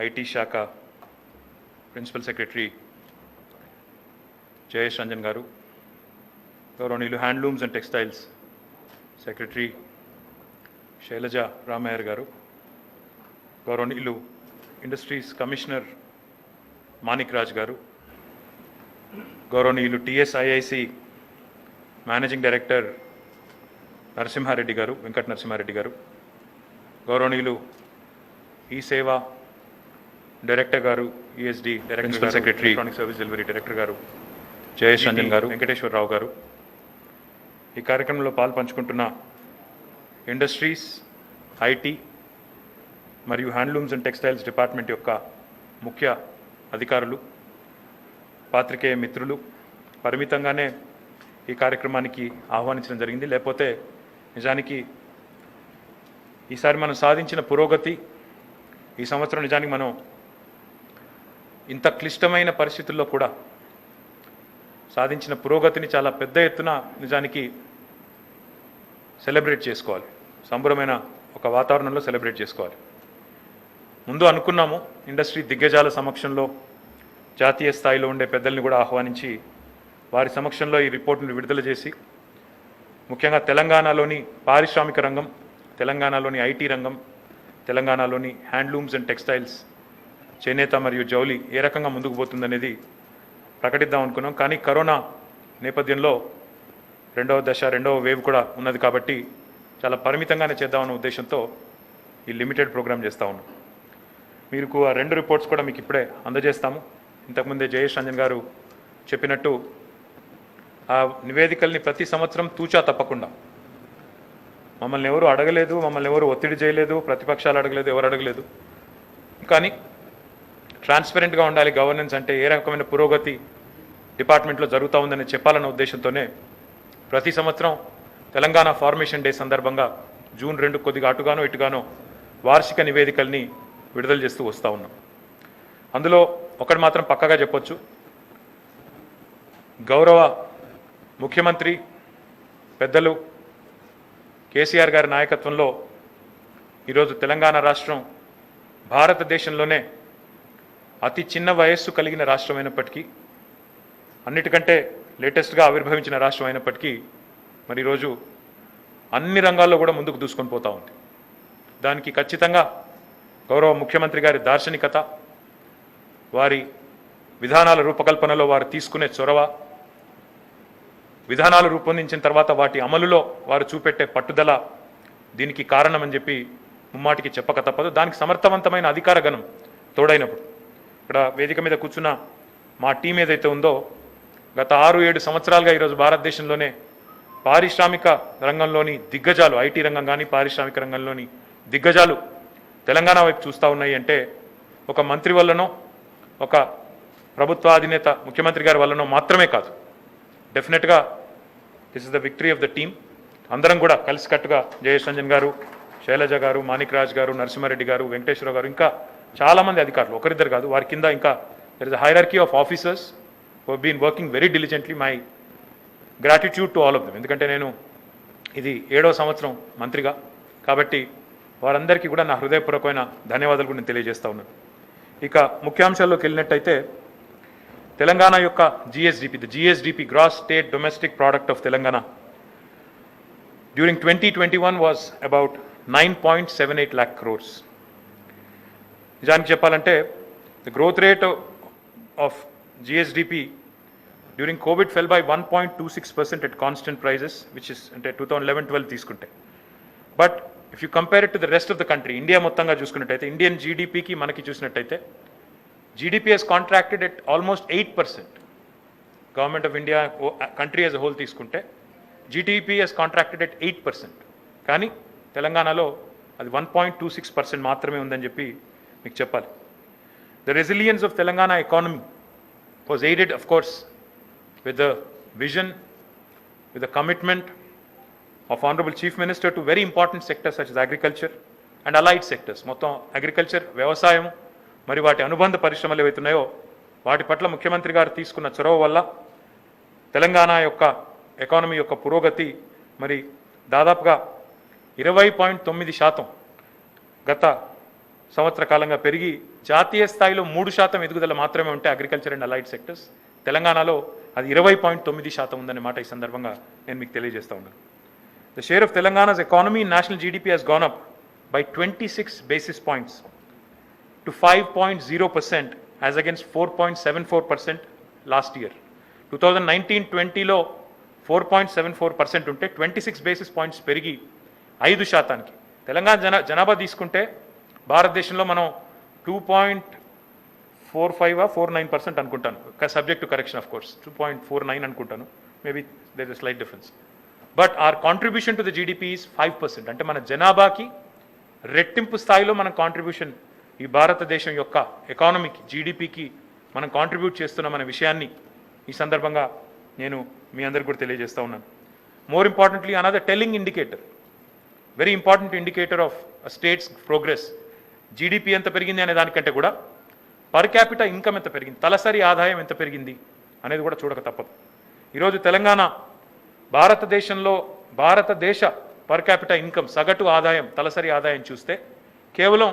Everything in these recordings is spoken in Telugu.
ఐటీ శాఖ ప్రిన్సిపల్ సెక్రటరీ జయేష్ రంజన్ గారు, గౌరవనీయులు handlooms and textiles secretary Shailaja Ramaiyer garu, గౌరవనీయులు ఇండస్ట్రీస్ కమిషనర్ మాణిక్ రాజ్ గారు, గౌరవనీయులు టిఎస్ఐఐసి మేనేజింగ్ డైరెక్టర్ నరసింహారెడ్డి గారు, వెంకట నరసింహారెడ్డి గారు, గౌరవనీయులు ఈ సేవ డైరెక్టర్ గారు, ESD director secretary, electronic service delivery director గారు జయేష్ రంజన్ గారు, వెంకటేశ్వరరావు గారు, ఈ కార్యక్రమంలో పాల్పంచుకుంటున్న ఇండస్ట్రీస్, ఐటీ మరియు హ్యాండ్లూమ్స్ అండ్ టెక్స్టైల్స్ డిపార్ట్మెంట్ యొక్క ముఖ్య అధికారులు, పాత్రికేయ మిత్రులు, పరిమితంగానే ఈ కార్యక్రమానికి ఆహ్వానించడం జరిగింది. లేకపోతే నిజానికి ఈసారి మనం సాధించిన పురోగతి, ఈ సంవత్సరం నిజానికి మనం ఇంత క్లిష్టమైన పరిస్థితుల్లో కూడా సాధించిన పురోగతిని చాలా పెద్ద ఎత్తున నిజానికి సెలబ్రేట్ చేసుకోవాలి, సంబరమైన ఒక వాతావరణంలో సెలబ్రేట్ చేసుకోవాలి. ముందు అనుకున్నాము ఇండస్ట్రీ దిగ్గజాల సమక్షంలో జాతీయ స్థాయిలో ఉండే పెద్దల్ని కూడా ఆహ్వానించి వారి సమక్షంలో ఈ రిపోర్టును విడుదల చేసి, ముఖ్యంగా తెలంగాణలోని పారిశ్రామిక రంగం, తెలంగాణలోని ఐటీ రంగం, తెలంగాణలోని హ్యాండ్లూమ్స్ అండ్ టెక్స్టైల్స్, చేనేత మరియు జౌలి ఏ రకంగా ముందుకు పోతుందనేది ప్రకటిద్దాం అనుకున్నాం. కానీ కరోనా నేపథ్యంలో రెండవ దశ, రెండవ వేవ్ కూడా ఉన్నది కాబట్టి చాలా పరిమితంగానే చేద్దామన్న ఉద్దేశంతో ఈ లిమిటెడ్ ప్రోగ్రామ్ చేస్తూ ఉన్నాం. మీకు ఆ రెండు రిపోర్ట్స్ కూడా మీకు ఇప్పుడే అందజేస్తాము. ఇంతకుముందే జయేష్ రంజన్ గారు చెప్పినట్టు ఆ నివేదికల్ని ప్రతి సంవత్సరం తూచా తప్పకుండా, మమ్మల్ని ఎవరు అడగలేదు, మమ్మల్ని ఎవరు ఒత్తిడి చేయలేదు, ప్రతిపక్షాలు అడగలేదు, ఎవరు అడగలేదు. కానీ ట్రాన్స్పరెంట్గా ఉండాలి గవర్నెన్స్ అంటే, ఏ రకమైన పురోగతి డిపార్ట్మెంట్లో జరుగుతూ ఉందని చెప్పాలన్న ఉద్దేశంతోనే ప్రతి సంవత్సరం తెలంగాణ ఫార్మేషన్ డే సందర్భంగా జూన్ 2 కొద్దిగా అటుగానో ఇటుగానో వార్షిక నివేదికల్ని విడుదల చేస్తూ వస్తూ ఉన్నాం. అందులో ఒకటి మాత్రం పక్కగా చెప్పొచ్చు, గౌరవ ముఖ్యమంత్రి పెద్దలు కేసీఆర్ గారి నాయకత్వంలో ఈరోజు తెలంగాణ రాష్ట్రం భారతదేశంలోనే అతి చిన్న వయస్సు కలిగిన రాష్ట్రం అయినప్పటికీ, అన్నిటికంటే లేటెస్ట్గా ఆవిర్భవించిన రాష్ట్రం అయినప్పటికీ మరి ఈరోజు అన్ని రంగాల్లో కూడా ముందుకు దూసుకొని పోతూ ఉంది. దానికి ఖచ్చితంగా గౌరవ ముఖ్యమంత్రి గారి దార్శనికత, వారి విధానాల రూపకల్పనలో వారు తీసుకునే చొరవ, విధానాలు రూపొందించిన తర్వాత వాటి అమలులో వారు చూపెట్టే పట్టుదల దీనికి కారణమని చెప్పి ముమ్మాటికి చెప్పక తప్పదు. దానికి సమర్థవంతమైన అధికార గణం తోడైనప్పుడు, ఇక్కడ వేదిక మీద కూర్చున్న మా టీం ఏదైతే ఉందో గత 6-7 సంవత్సరాలుగా ఈరోజు భారతదేశంలోనే పారిశ్రామిక రంగంలోని దిగ్గజాలు, ఐటీ రంగం కానీ పారిశ్రామిక రంగంలోని దిగ్గజాలు తెలంగాణ వైపు చూస్తూ ఉన్నాయి అంటే ఒక మంత్రి వల్లనో, ఒక ప్రభుత్వ అధినేత ముఖ్యమంత్రి గారి వల్లనో మాత్రమే కాదు. డెఫినెట్గా this is the victory of the team. అందరం కూడా కలిసికట్టుగా జయేష్ రంజన్ గారు, శైలజ గారు, మాణిక్ రాజ్ గారు, నరసింహారెడ్డి గారు, వెంకటేశ్వరరావు గారు, ఇంకా చాలామంది అధికారులు, ఒకరిద్దరు కాదు, వారి కింద ఇంకా there is a hierarchy of officers who have been working very diligently. My gratitude to all of them. ఎందుకంటే నేను ఇది 7వ సంవత్సరం మంత్రిగా కాబట్టి వారందరికీ కూడా నా హృదయపూర్వకమైన ధన్యవాదాలు కూడా నేను తెలియజేస్తా ఉన్నాను. ఇక ముఖ్యాంశాల్లోకి వెళ్ళినట్టయితే తెలంగాణ యొక్క GSDP, Gross State Domestic Product of Telangana, during 2021 was about 9.78 lakh crores. నిజానికి చెప్పాలంటే the growth rate of GSDP during COVID fell by 1.26% at constant prices, which is అంటే 2011-12 తీసుకుంటే. But if you compare it to the rest of the country, India మొత్తంగా చూసుకున్నట్టయితే, ఇండియన్ జీడిపికి మనకి చూసినట్టయితే GDP has contracted at almost 8%. Government of India, country as a whole తీసుకుంటే GDP has contracted at 8%. కానీ తెలంగాణలో అది 1.26% మాత్రమే ఉందని చెప్పి మీకు చెప్పాలి. The resilience of Telangana economy was aided, of course, with the vision, with the commitment of Honorable Chief Minister to very important sectors such as agriculture and allied sectors. మొత్తం అగ్రికల్చర్, వ్యవసాయం మరి వాటి అనుబంధ పరిశ్రమలు ఏవైతున్నాయో వాటి పట్ల ముఖ్యమంత్రి గారు తీసుకున్న చొరవ వల్ల తెలంగాణ యొక్క ఎకానమీ యొక్క పురోగతి మరి దాదాపుగా 20.9% గత సంవత్సర కాలంగా పెరిగి జాతీయ స్థాయిలో 3% ఎదుగుదల మాత్రమే ఉంటే అగ్రికల్చర్ అండ్ అలైడ్ సెక్టర్స్, తెలంగాణలో అది 20.9% ఉందనే మాట ఈ సందర్భంగా నేను మీకు తెలియజేస్తా ఉన్నాను. The share of Telangana's economy in national GDP has gone up by 26 basis points to 5.0% as against 4.74% last year. 2019-20లో 4.74% ఉంటే 26 బేసిస్ పాయింట్స్ పెరిగి 5%. తెలంగాణ జనాభా తీసుకుంటే భారతదేశంలో మనం 2.45-49% అనుకుంటాను, subject to correction of course 2.49 అనుకుంటాను, maybe there is slight difference. But our contribution to the GDP is 5%. అంటే మన జనాభాకి రెట్టింపు స్థాయిలో మన కాంట్రిబ్యూషన్ ఈ భారతదేశం యొక్క ఎకానమీకి, జీడిపికి మనం కాంట్రిబ్యూట్ చేస్తున్నామనే విషయాన్ని ఈ సందర్భంగా నేను మీ అందరికీ కూడా తెలియజేస్తూ ఉన్నాను. More importantly another telling indicator, very important indicator of states progress, GDP ఎంత పెరిగింది అనే దానికంటే కూడా పర్ క్యాపిటల్ ఇన్కమ్ ఎంత పెరిగింది, తలసరి ఆదాయం ఎంత పెరిగింది అనేది కూడా చూడక తప్పదు. ఈరోజు తెలంగాణ భారతదేశ పర్ క్యాపిటల్ ఇన్కమ్ సగటు ఆదాయం, తలసరి ఆదాయం చూస్తే కేవలం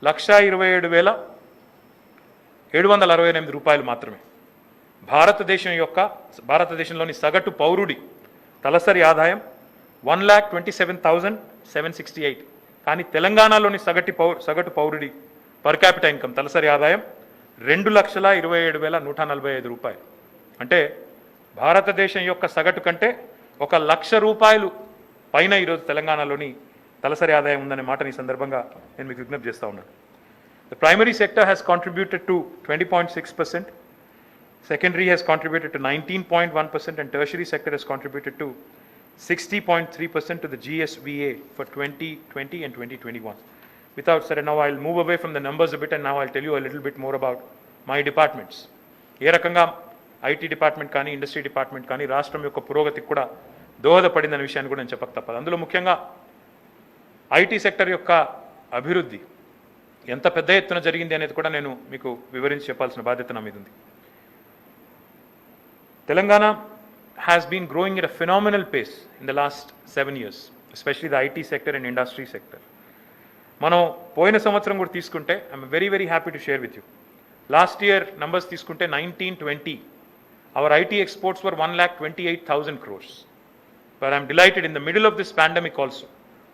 1,27,768 రూపాయలు మాత్రమే. భారతదేశంలోని సగటు పౌరుడి తలసరి ఆదాయం 1,27,768. కానీ తెలంగాణలోని సగటు పౌరుడి పర్ క్యాపిటల్ ఇన్కమ్ తలసరి ఆదాయం 2,27,145 రూపాయలు. అంటే భారతదేశం యొక్క సగటు కంటే 1,00,000 రూపాయలు పైన ఈరోజు తెలంగాణలోని తలసరి ఆదాయం ఉందనే మాటని ఈ సందర్భంగా నేను మీకు విజ్ఞప్తి చేస్తూ ఉన్నాను. The primary sector has contributed to 20.6%, secondary has contributed to 19.1%, and tertiary sector has contributed to 60.3% to the GSVA for 2020 and 2021. Without said, now I'll move away from the numbers a bit and now I'll tell you a little bit more about my departments. ఏ రకంగా ఐటీ డిపార్ట్మెంట్ కానీ ఇండస్ట్రీ డిపార్ట్మెంట్ కానీ రాష్ట్రం యొక్క పురోగతికి కూడా దోహదపడిందనే విషయాన్ని కూడా నేను చెప్పక తప్పదు. అందులో ముఖ్యంగా ఐటీ సెక్టర్ యొక్క అభివృద్ధి ఎంత పెద్ద ఎత్తున జరిగింది అనేది కూడా నేను మీకు వివరించి చెప్పాల్సిన బాధ్యత నా మీద ఉంది. Telangana has been growing at a phenomenal pace in the last 7 years, especially the IT sector and industry sector. మనం పోయిన సంవత్సరం కూడా తీసుకుంటే I'm very very happy to share with you. Last year numbers తీసుకుంటే 19-20 hour IT exports were 1,28,000 crores. But I'm delighted in the middle of this pandemic also.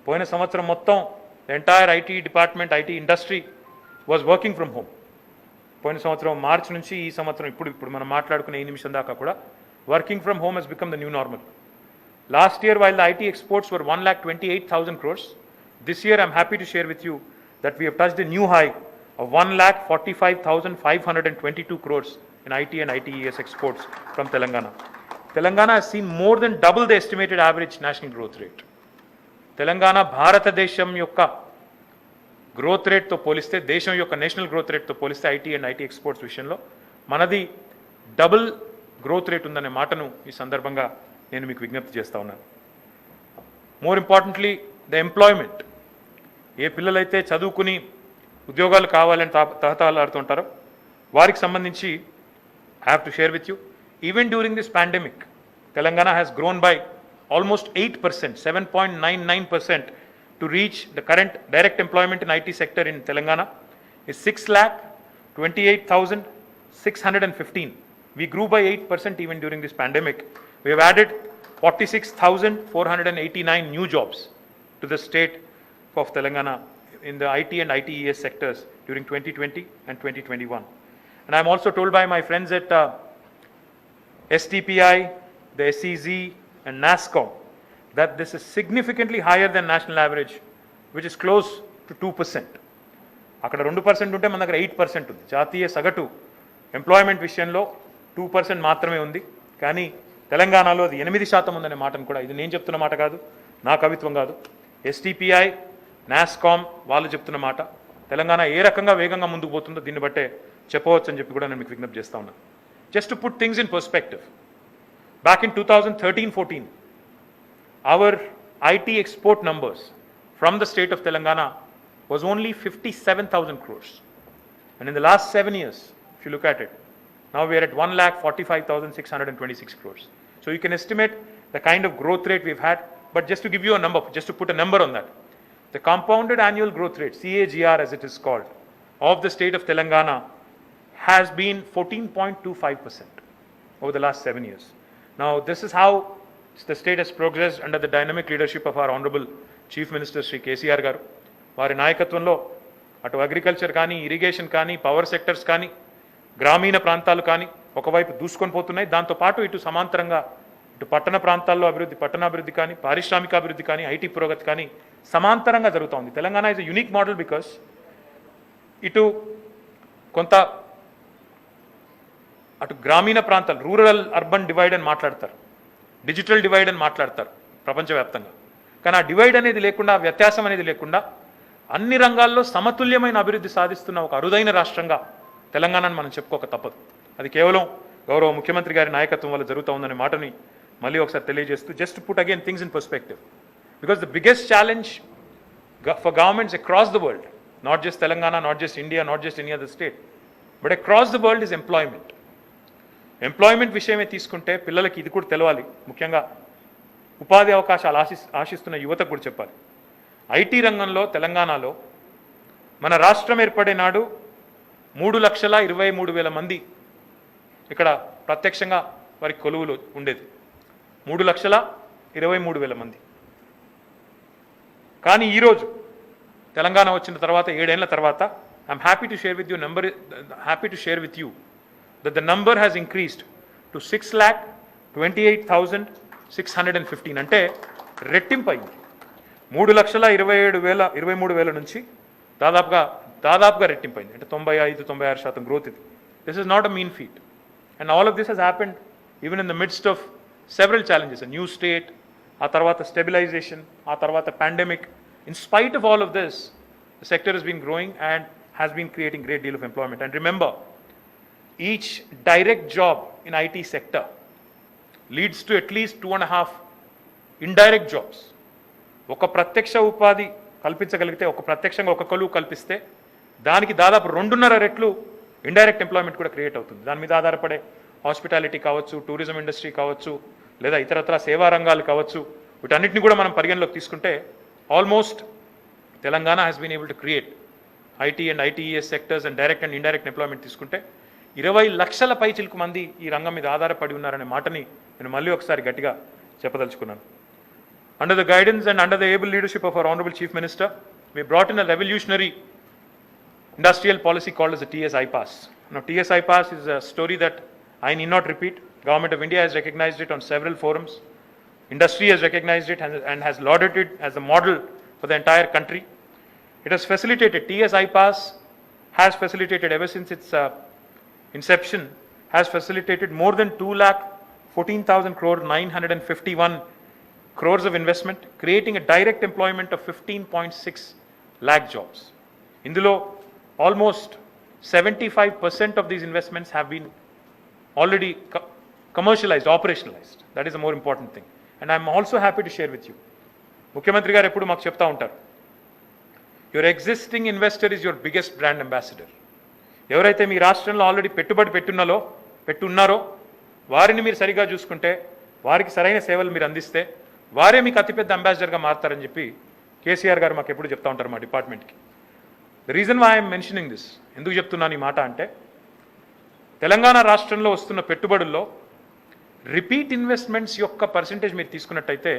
పోయిన సంవత్సరం మొత్తం the entire IT department, IT industry was working from home. పోయిన సంవత్సరం మార్చి నుంచి ఈ సంవత్సరం ఇప్పుడు మనం మాట్లాడుకునే ఈ నిమిషం దాకా కూడా working from home has become the new normal. Last year, while the IT exports were 1,28,000 crores, this year I'm happy to share with you that we have touched a new high of 1,45,522 crores in IT and ITES exports from Telangana. Telangana has seen more than double the estimated average national growth rate. Telangana భారతదేశం యొక్క గ్రోత్ రేట్తో పోలిస్తే, దేశం యొక్క నేషనల్ గ్రోత్ రేట్తో పోలిస్తే ఐటీ అండ్ ఐటీ ఎక్స్పోర్ట్స్ విషయంలో మనది డబుల్ గ్రోత్ రేట్ ఉందనే మాటను ఈ సందర్భంగా నేను మీకు విజ్ఞప్తి చేస్తూ ఉన్నాను. మోర్ ఇంపార్టెంట్లీ ద ఎంప్లాయ్మెంట్, ఏ పిల్లలైతే చదువుకుని ఉద్యోగాలు కావాలని తహతలాడుతుంటారో వారికి సంబంధించి I have to share with you, even during this pandemic Telangana has grown by almost 8%, 7.99% to reach the current direct employment in IT sector in Telangana is 6,28,615. We grew by 8% even during this pandemic. We have added 46,489 new jobs to the state of Telangana in the IT and ITES sectors during 2020 and 2021. And I'm also told by my friends at STPI, the SEZ and NASSCOM that this is significantly higher than national average, which is close to 2%. అక్కడ 2% ఉంటే మన దగ్గర 8% ఉంది. జాతీయ సగటు ఎంప్లాయ్మెంట్ విషయంలో 2% మాత్రమే ఉంది. కానీ తెలంగాణలో అది 8% ఉందనే మాటను కూడా, ఇది నేను చెప్తున్న మాట కాదు, నా కవిత్వం కాదు, STPI, NASSCOM వాళ్ళు చెప్తున్న మాట. తెలంగాణ ఏ రకంగా వేగంగా ముందుకు పోతుందో దీన్ని బట్టే చెప్పవచ్చు అని చెప్పి కూడా నేను మీకు విజ్ఞప్తి చేస్తా ఉన్నాను. Just to put things in perspective, back in 2013-14 our IT export numbers from the state of Telangana was only 57,000 crores. And in the last 7 years, if you look at it, now we are at 1,45,626 crores. So you can estimate the kind of growth rate we've had. But just to give you a number, just to put a number on that, the compounded annual growth rate, CAGR as it is called, of the state of Telangana has been 14.25% over the last 7 years. Now, this is how the state has progressed under the dynamic leadership of our Honorable Chief Minister Sri KCR garu. వారి నాయకత్వంలో అటు అగ్రికల్చర్ కానీ, ఇరిగేషన్ కానీ, పవర్ సెక్టర్స్ కానీ, గ్రామీణ ప్రాంతాలు కానీ ఒకవైపు దూసుకొని పోతున్నాయి. దాంతోపాటు ఇటు సమాంతరంగా ఇటు పట్టణ ప్రాంతాల్లో అభివృద్ధి, పట్టణాభివృద్ధి కానీ, పారిశ్రామిక అభివృద్ధి కానీ, ఐటీ పురోగతి కానీ సమాంతరంగా జరుగుతోంది. Telangana is a unique model because ఇటు కొంత అటు గ్రామీణ ప్రాంతాలు, రూరల్ అర్బన్ డివైడ్ అని మాట్లాడతారు, డిజిటల్ డివైడ్ అని మాట్లాడతారు ప్రపంచవ్యాప్తంగా. కానీ ఆ డివైడ్ అనేది లేకుండా, వ్యత్యాసం అనేది లేకుండా అన్ని రంగాల్లో సమతుల్యమైన అభివృద్ధి సాధిస్తున్న ఒక అరుదైన రాష్ట్రంగా తెలంగాణను మనం చెప్పుకోక తప్పదు. అది కేవలం గౌరవ ముఖ్యమంత్రి గారి నాయకత్వం వల్ల జరుగుతూ ఉందనే మాటని మళ్ళీ ఒకసారి తెలియజేస్తూ, just put again things in perspective, because the biggest challenge for governments across the world, not just Telangana, not just India, not just any other state, but across the world is employment. Employment విషయమే తీసుకుంటే పిల్లలకి ఇది కూడా తెలవాలి, ముఖ్యంగా ఉపాధి అవకాశాలు ఆశిస్తున్న యువతకు కూడా చెప్పాలి. ఐటీ రంగంలో తెలంగాణలో మన రాష్ట్రం ఏర్పడే నాడు 3,23,000 మంది ఇక్కడ ప్రత్యక్షంగా వారి కొలువులు ఉండేది. 3,23,000 మంది. కానీ ఈరోజు తెలంగాణ వచ్చిన తర్వాత 7 ఏళ్ల తర్వాత I'm happy to share with you that the number has increased to 6,28,615. అంటే రెట్టింపు అయింది. 3,27,000 నుంచి దాదాపుగా రెట్టింపు అయింది. అంటే 95-96% గ్రోత్ ఇది. This is not a mean feat. And all of this has happened even in the midst of several challenges, new state, ఆ తర్వాత స్టెబిలైజేషన్, ఆ తర్వాత pandemic. In spite of all of this, the sector has been growing and has been creating great deal of employment. And remember, each direct job in IT sector leads to at least 2.5 indirect jobs. ఒక ప్రత్యక్ష ఉపాధి కల్పించగలిగితే, ఒక ప్రత్యక్షంగా ఒక కొలువు కల్పిస్తే దానికి దాదాపు 2.5 రెట్లు ఇండైరెక్ట్ ఎంప్లాయ్మెంట్ కూడా క్రియేట్ అవుతుంది. దాని మీద ఆధారపడే హాస్పిటాలిటీ కావచ్చు, టూరిజం ఇండస్ట్రీ కావచ్చు, లేదా ఇతరత్ర సేవా రంగాలు కావచ్చు, వీటన్నిటిని కూడా మనం పరిగణలోకి తీసుకుంటే almost Telangana has been able to create IT and ITES sectors and direct and indirect employment తీసుకుంటే 20 లక్షల పైచిలకు మంది ఈ రంగం మీద ఆధారపడి ఉన్నారనే మాటని నేను మళ్ళీ ఒకసారి గట్టిగా చెప్పదలుచుకున్నాను. Under the guidance and under the able leadership of our Honorable Chief Minister, we brought in a revolutionary industrial policy called as the TS iPass. Now, TS iPass is a story that I need not repeat. Government of India has recognized it on several forums. Industry has recognized it and has lauded it as a model for the entire country. It has facilitated, TS iPass has facilitated ever since its inception, has facilitated more than 2,14,000 crore, 951 crores of investment, creating a direct employment of 15.6 lakh jobs. Indulo almost 75% of these investments have been already commercialized, operationalized. That is the more important thing. And I'm also happy to share with you. Mukhyamantri garu eppudu maaku chepta untaru, your existing investor is your biggest brand ambassador. ఎవరైతే మీ రాష్ట్రంలో ఆల్రెడీ పెట్టుబడి పెట్టున్నారో వారిని మీరు సరిగా చూసుకుంటే, వారికి సరైన సేవలు మీరు అందిస్తే వారే మీకు అతిపెద్ద అంబాసిడర్గా మారుతారని చెప్పి కేసీఆర్ గారు మాకు ఎప్పుడు చెప్తా ఉంటారు మా డిపార్ట్మెంట్కి. The reason why I'm mentioning this, ఎందుకు చెప్తున్నాను ఈ మాట అంటే, తెలంగాణ రాష్ట్రంలో వస్తున్న పెట్టుబడుల్లో రిపీట్ ఇన్వెస్ట్మెంట్స్ యొక్క పర్సంటేజ్ మీరు తీసుకున్నట్టయితే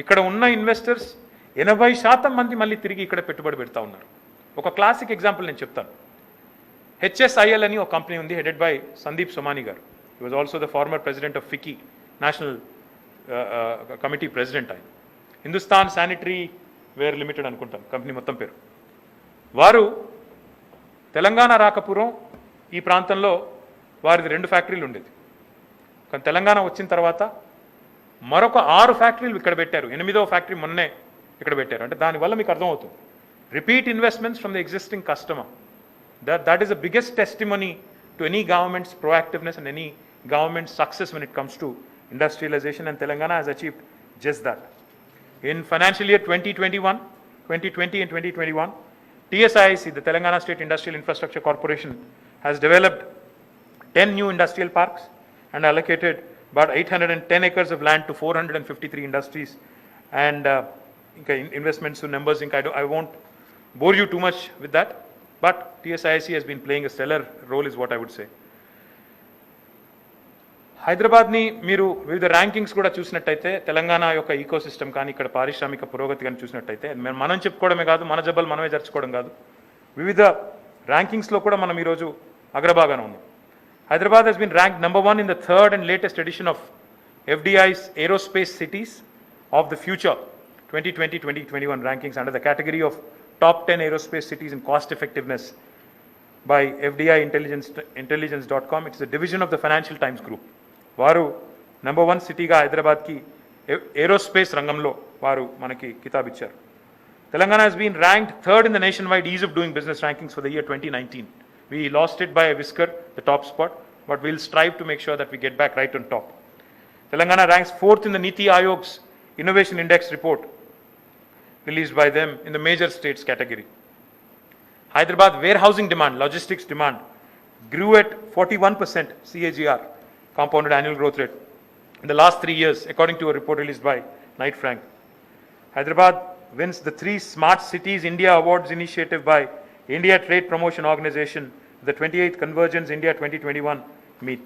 ఇక్కడ ఉన్న ఇన్వెస్టర్స్ 80% మంది మళ్ళీ తిరిగి ఇక్కడ పెట్టుబడి పెడతా ఉన్నారు. ఒక క్లాసిక్ ఎగ్జాంపుల్ నేను చెప్తాను. HSIL అని ఒక కంపెనీ ఉంది, హెడెడ్ బై సందీప్ సోమాని గారు. హి was also the former president of FICCI, national committee president ఆయన. హిందుస్థాన్ శానిటరీ వేర్ లిమిటెడ్ అనుకుంటాను కంపెనీ మొత్తం పేరు. వారు తెలంగాణ రాకపురం ఈ ప్రాంతంలో వారిది 2 ఫ్యాక్టరీలు ఉండేది. కానీ తెలంగాణ వచ్చిన తర్వాత మరొక 6 ఫ్యాక్టరీలు ఇక్కడ పెట్టారు. 8వ ఫ్యాక్టరీ మొన్నే ఇక్కడ పెట్టారు. అంటే దానివల్ల మీకు అర్థమవుతుంది, repeat investments from the existing customer. That is the biggest testimony to any government's proactiveness and any government's success when it comes to industrialization, and Telangana has achieved just that. In financial year 2020 and 2021, TSIIC, the Telangana State Industrial Infrastructure Corporation, has developed 10 new industrial parks and allocated about 810 acres of land to 453 industries. And ఇంకా investments numbers, I won't bore you too much with that, but TSIC has been playing a stellar role is what I would say. హైదరాబాద్ని మీరు వివిధ ర్యాంకింగ్స్ కూడా చూసినట్టయితే తెలంగాణ యొక్క ఈకో సిస్టమ్ కానీ ఇక్కడ పారిశ్రామిక పురోగతి కానీ చూసినట్టయితే మనం చెప్పుకోవడమే కాదు, మన జబ్బలు మనమే జరుచుకోవడం కాదు, వివిధ ర్యాంకింగ్స్లో కూడా మనం ఈరోజు అగ్రభాగాన ఉన్నాం. Hyderabad has been ranked number 1 in the third and latest edition of FDI's Aerospace Cities of the Future 2020-2021 rankings under the category of top 10 aerospace cities in cost effectiveness by FDI Intelligence.com. It's a division of the Financial Times Group. వారు నెంబర్ 1 సిటీగా హైదరాబాద్కి ఏరోస్పేస్ రంగంలో వారు మనకి కితాబ్ ఇచ్చారు. Telangana has been ranked third in the nationwide ease of doing business rankings for the year 2019. We lost it by a whisker, the top spot, but we'll strive to make sure that we get back right on top. Telangana ranks 4th in the Niti Aayog's Innovation Index report released by them in the major states category. Hyderabad warehousing demand, logistics demand grew at 41% CAGR, compounded annual growth rate, in the last 3 years, according to a report released by Knight Frank. Hyderabad wins the 3 Smart Cities India Awards initiative by India Trade Promotion Organization, the 28th Convergence India 2021 meet.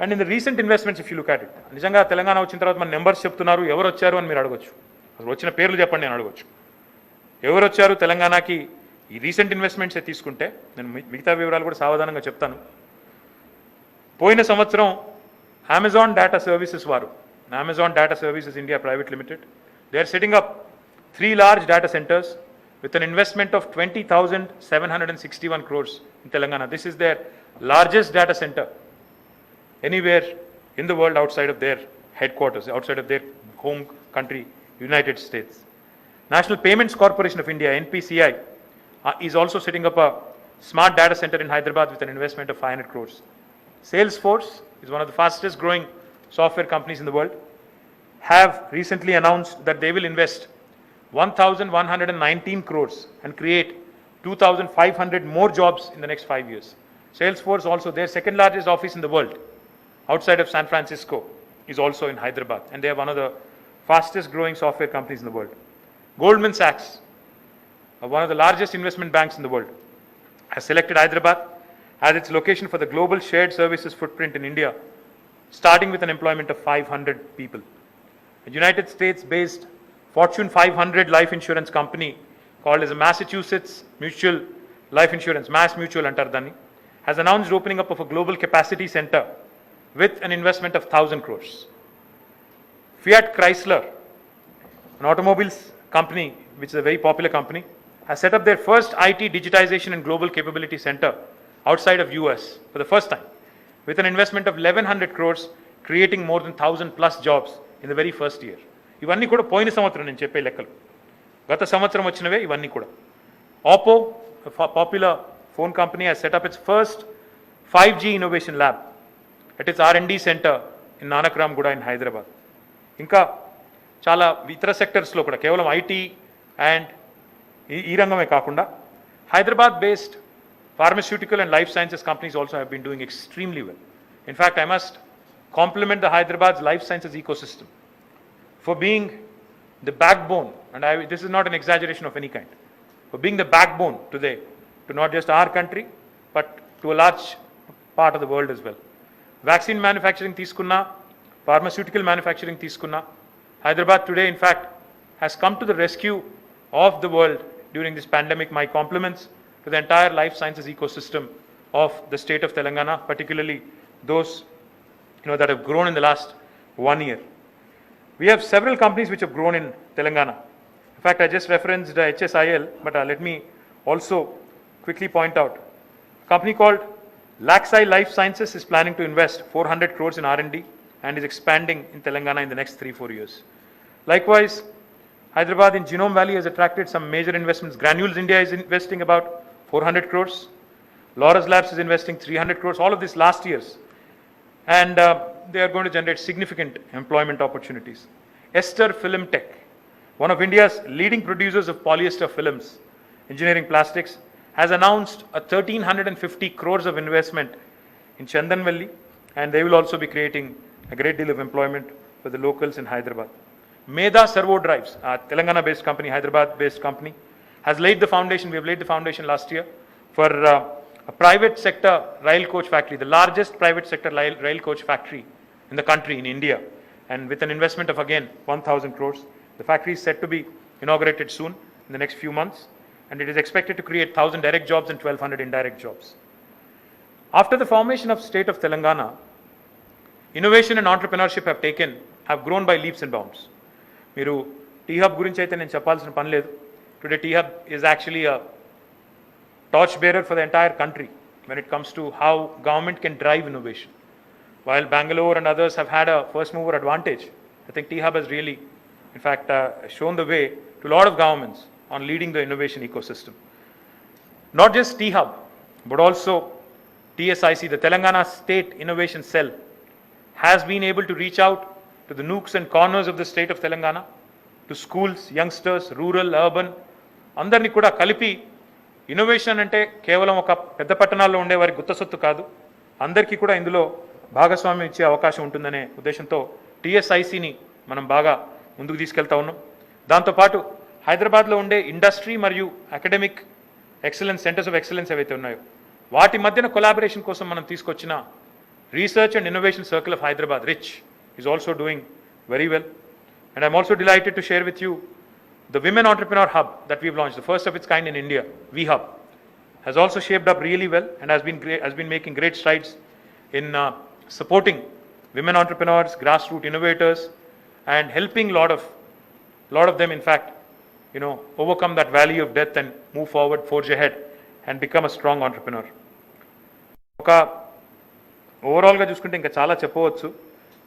And in the recent investments, if you look at it, నిజంగా తెలంగాణ వచ్చిన తర్వాత మన నెంబర్స్ చెప్తున్నారు, ఎవరు వచ్చారు అని మీరు అడగొచ్చు. అసలు వచ్చిన పేర్లు చెప్పండి నేను అడగొచ్చు. ఎవరు వచ్చారు తెలంగాణకి ఈ రీసెంట్ ఇన్వెస్ట్మెంట్సే తీసుకుంటే, నేను మిగతా వివరాలు కూడా సావధానంగా చెప్తాను. పోయిన సంవత్సరం అమెజాన్ డేటా సర్వీసెస్ వారు, Amazon data services India private limited, they are setting up 3 large data centers with an investment of 20,761 crores in Telangana. This is their largest data center anywhere in the world outside of their headquarters, outside of their home country, United States. National Payments Corporation of India, NPCI, is also setting up a smart data center in Hyderabad with an investment of 500 crores. Salesforce is one of the fastest growing software companies in the world, have recently announced that they will invest 1,119 crores and create 2,500 more jobs in the next 5 years. Salesforce also, their second largest office in the world outside of San Francisco is also in Hyderabad, and they are one of the fastest growing software companies in the world. Goldman Sachs, one of the largest investment banks in the world, has selected Hyderabad as its location for the global shared services footprint in India, starting with an employment of 500 people. A United States-based Fortune 500 life insurance company called as a Massachusetts Mutual Life Insurance, Mass Mutual antar danni, has announced opening up of a global capacity center with an investment of 1,000 crores. Fiat Chrysler, an automobiles company which is a very popular company, has set up their first IT digitization and global capability center outside of US for the first time with an investment of 1,100 crores, creating more than 1,000 plus jobs in the very first year. ఇవన్నీ కూడా పోయిన సంవత్సరం నేను చెప్పే లెక్కలు, గత సంవత్సరం వచ్చినవే ఇవన్నీ కూడా. Oppo, a popular phone company, has set up its first 5G innovation lab at its R&D center in Nanakram Guda in Hyderabad. ఇంకా చాలా ఇతర సెక్టర్స్లో కూడా కేవలం ఐటీ అండ్ ఈ రంగమే కాకుండా Hyderabad based pharmaceutical and life sciences companies also have been doing extremely well. In fact, I must compliment the Hyderabad's life sciences ecosystem for being the backbone, and this is not an exaggeration of any kind, for being the backbone today to not just our country, but to a large part of the world as well. Vaccine manufacturing తీసుకున్నా, pharmaceutical manufacturing తీసుకున్నా, Hyderabad today in fact has come to the rescue of the world during this pandemic. My compliments to the entire life sciences ecosystem of the state of Telangana, particularly those that have grown in the last 1 year. We have several companies which have grown in Telangana. In fact, I just referenced HSIL, but let me also quickly point out a company called Laxai Life Sciences is planning to invest 400 crores in R&D and is expanding in Telangana in the next 3-4 years. Likewise, Hyderabad in Genome Valley has attracted some major investments. Granules India is investing about 400 crores. Laurus Labs is investing 300 crores, all of this last years. And they are going to generate significant employment opportunities. Ester Film Tech, one of India's leading producers of polyester films, engineering plastics, has announced a 1,350 crores of investment in Chandanvalli, and they will also be creating a great deal of employment for the locals in Hyderabad. Meda Servo Drives, a Telangana-based company, Hyderabad-based company, has laid the foundation. We have laid the foundation last year for a private sector rail coach factory, the largest private sector rail coach factory in the country, in India, and with an investment of again 1,000 crores. The factory is set to be inaugurated soon in the next few months, and it is expected to create 1,000 direct jobs and 1,200 indirect jobs. After the formation of state of Telangana, innovation and entrepreneurship have grown by leaps and bounds. మీరు టీ హబ్ గురించి అయితే నేను చెప్పాల్సిన పని లేదు. Today T hub is actually a torch bearer for the entire country when it comes to how government can drive innovation. While Bangalore and others have had a first mover advantage, I think T-Hub has really, in fact, shown the way to a lot of governments on leading the innovation ecosystem. Not just T-Hub, but also TSIC, the Telangana State Innovation Cell, has been able to reach out to the nooks and corners of the state of Telangana, to schools, youngsters, rural, urban, అందరినీ కూడా కలిపి ఇన్నోవేషన్ అంటే కేవలం ఒక పెద్ద పట్టణాల్లో ఉండే వారి గుత్తసొత్తు కాదు, అందరికీ కూడా ఇందులో భాగస్వామ్యం ఇచ్చే అవకాశం ఉంటుందనే ఉద్దేశంతో టీఎస్ఐసిని మనం బాగా ముందుకు తీసుకెళ్తా ఉన్నాం. దాంతోపాటు హైదరాబాద్లో ఉండే ఇండస్ట్రీ మరియు academic excellence centres of excellence ఏవైతే ఉన్నాయో వాటి మధ్యన కొలాబరేషన్ కోసం మనం తీసుకొచ్చిన research and innovation circle of Hyderabad rich is also doing very well. And I'm also delighted to share with you the Women Entrepreneur Hub that we've launched, the first of its kind in India, V-Hub, has also shaped up really well and has been making great strides in supporting women entrepreneurs, grassroots innovators, and helping lot of them, in fact, overcome that valley of death and move forward, forge ahead, and become a strong entrepreneur. ఓవరాల్గా చూసుకుంటే ఇంకా చాలా చెప్పవచ్చు.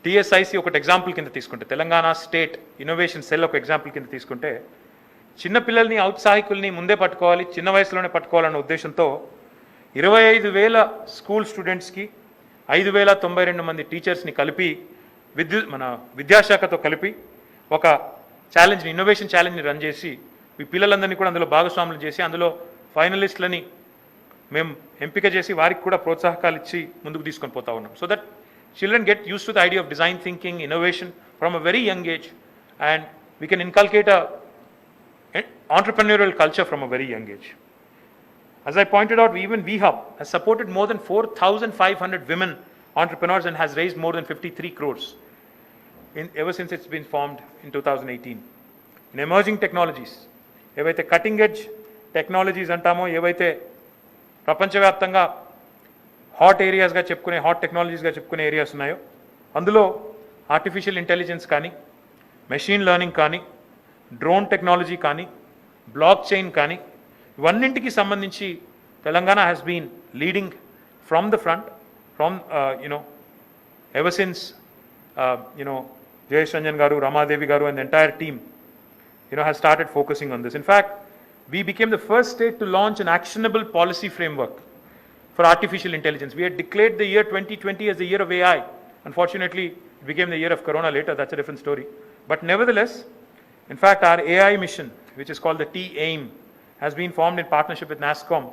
టీఎస్ఐసి ఒకటి ఎగ్జాంపుల్ కింద తీసుకుంటే, తెలంగాణ స్టేట్ ఇన్నోవేషన్ సెల్ ఒక ఎగ్జాంపుల్ కింద తీసుకుంటే, చిన్నపిల్లల్ని ఔత్సాహికుల్ని ముందే పట్టుకోవాలి, చిన్న వయసులోనే పట్టుకోవాలన్న ఉద్దేశంతో 25,000 స్కూల్ స్టూడెంట్స్కి 5,092 మంది టీచర్స్ని కలిపి మన విద్యాశాఖతో కలిపి ఒక ఛాలెంజ్ని, ఇన్నోవేషన్ ఛాలెంజ్ని రన్ చేసి ఈ పిల్లలందరినీ కూడా అందులో భాగస్వాములు చేసి అందులో ఫైనలిస్టులని మేము ఎంపిక చేసి వారికి కూడా ప్రోత్సాహకాలు ఇచ్చి ముందుకు తీసుకొని పోతా ఉన్నాం. So that children get used to the idea of design thinking, innovation from a very young age, and we can inculcate an entrepreneurial culture from a very young age. As I pointed out, even V-Hub has supported more than 4,500 women entrepreneurs and has raised more than 53 crores ever since it's been formed in 2018. In emerging technologies, ఏవైతే కటింగ్ ఎడ్జ్ టెక్నాలజీస్ అంటామో, ఏవైతే ప్రపంచవ్యాప్తంగా హాట్ ఏరియాస్గా చెప్పుకునే, హాట్ టెక్నాలజీస్గా చెప్పుకునే ఏరియాస్ ఉన్నాయో అందులో ఆర్టిఫిషియల్ ఇంటెలిజెన్స్ కానీ, మెషిన్ లెర్నింగ్ కానీ, డ్రోన్ టెక్నాలజీ కానీ, బ్లాక్ చైన్ కానీ, ఇవన్నింటికి సంబంధించి Telangana has been leading from the front, from ever since Jayesh Ranjan garu, Ramadevi గారు and the entire team has started focusing on this. In fact, we became the first state to launch an actionable policy framework for artificial intelligence. We had declared the year 2020 as the year of AI. Unfortunately, it became the year of Corona later. That's a different story. But nevertheless, in fact, our AI mission, which is called the T-AIM, has been formed in partnership with NASSCOM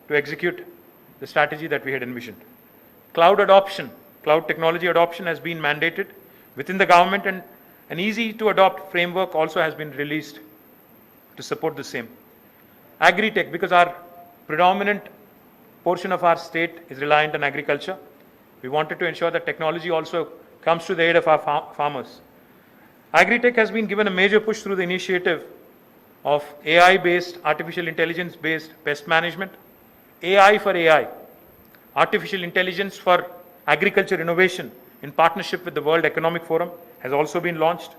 to execute the strategy that we had envisioned. Cloud adoption, cloud technology adoption has been mandated within the government, and an easy-to-adopt framework also has been released to support the same. Agri-tech, because our predominant portion of our state is reliant on agriculture, we wanted to ensure that technology also comes to the aid of our farmers. Agri-tech has been given a major push through the initiative of AI-based, artificial intelligence-based pest management, AI for AI, artificial intelligence for agriculture innovation in partnership with the World Economic Forum has also been launched,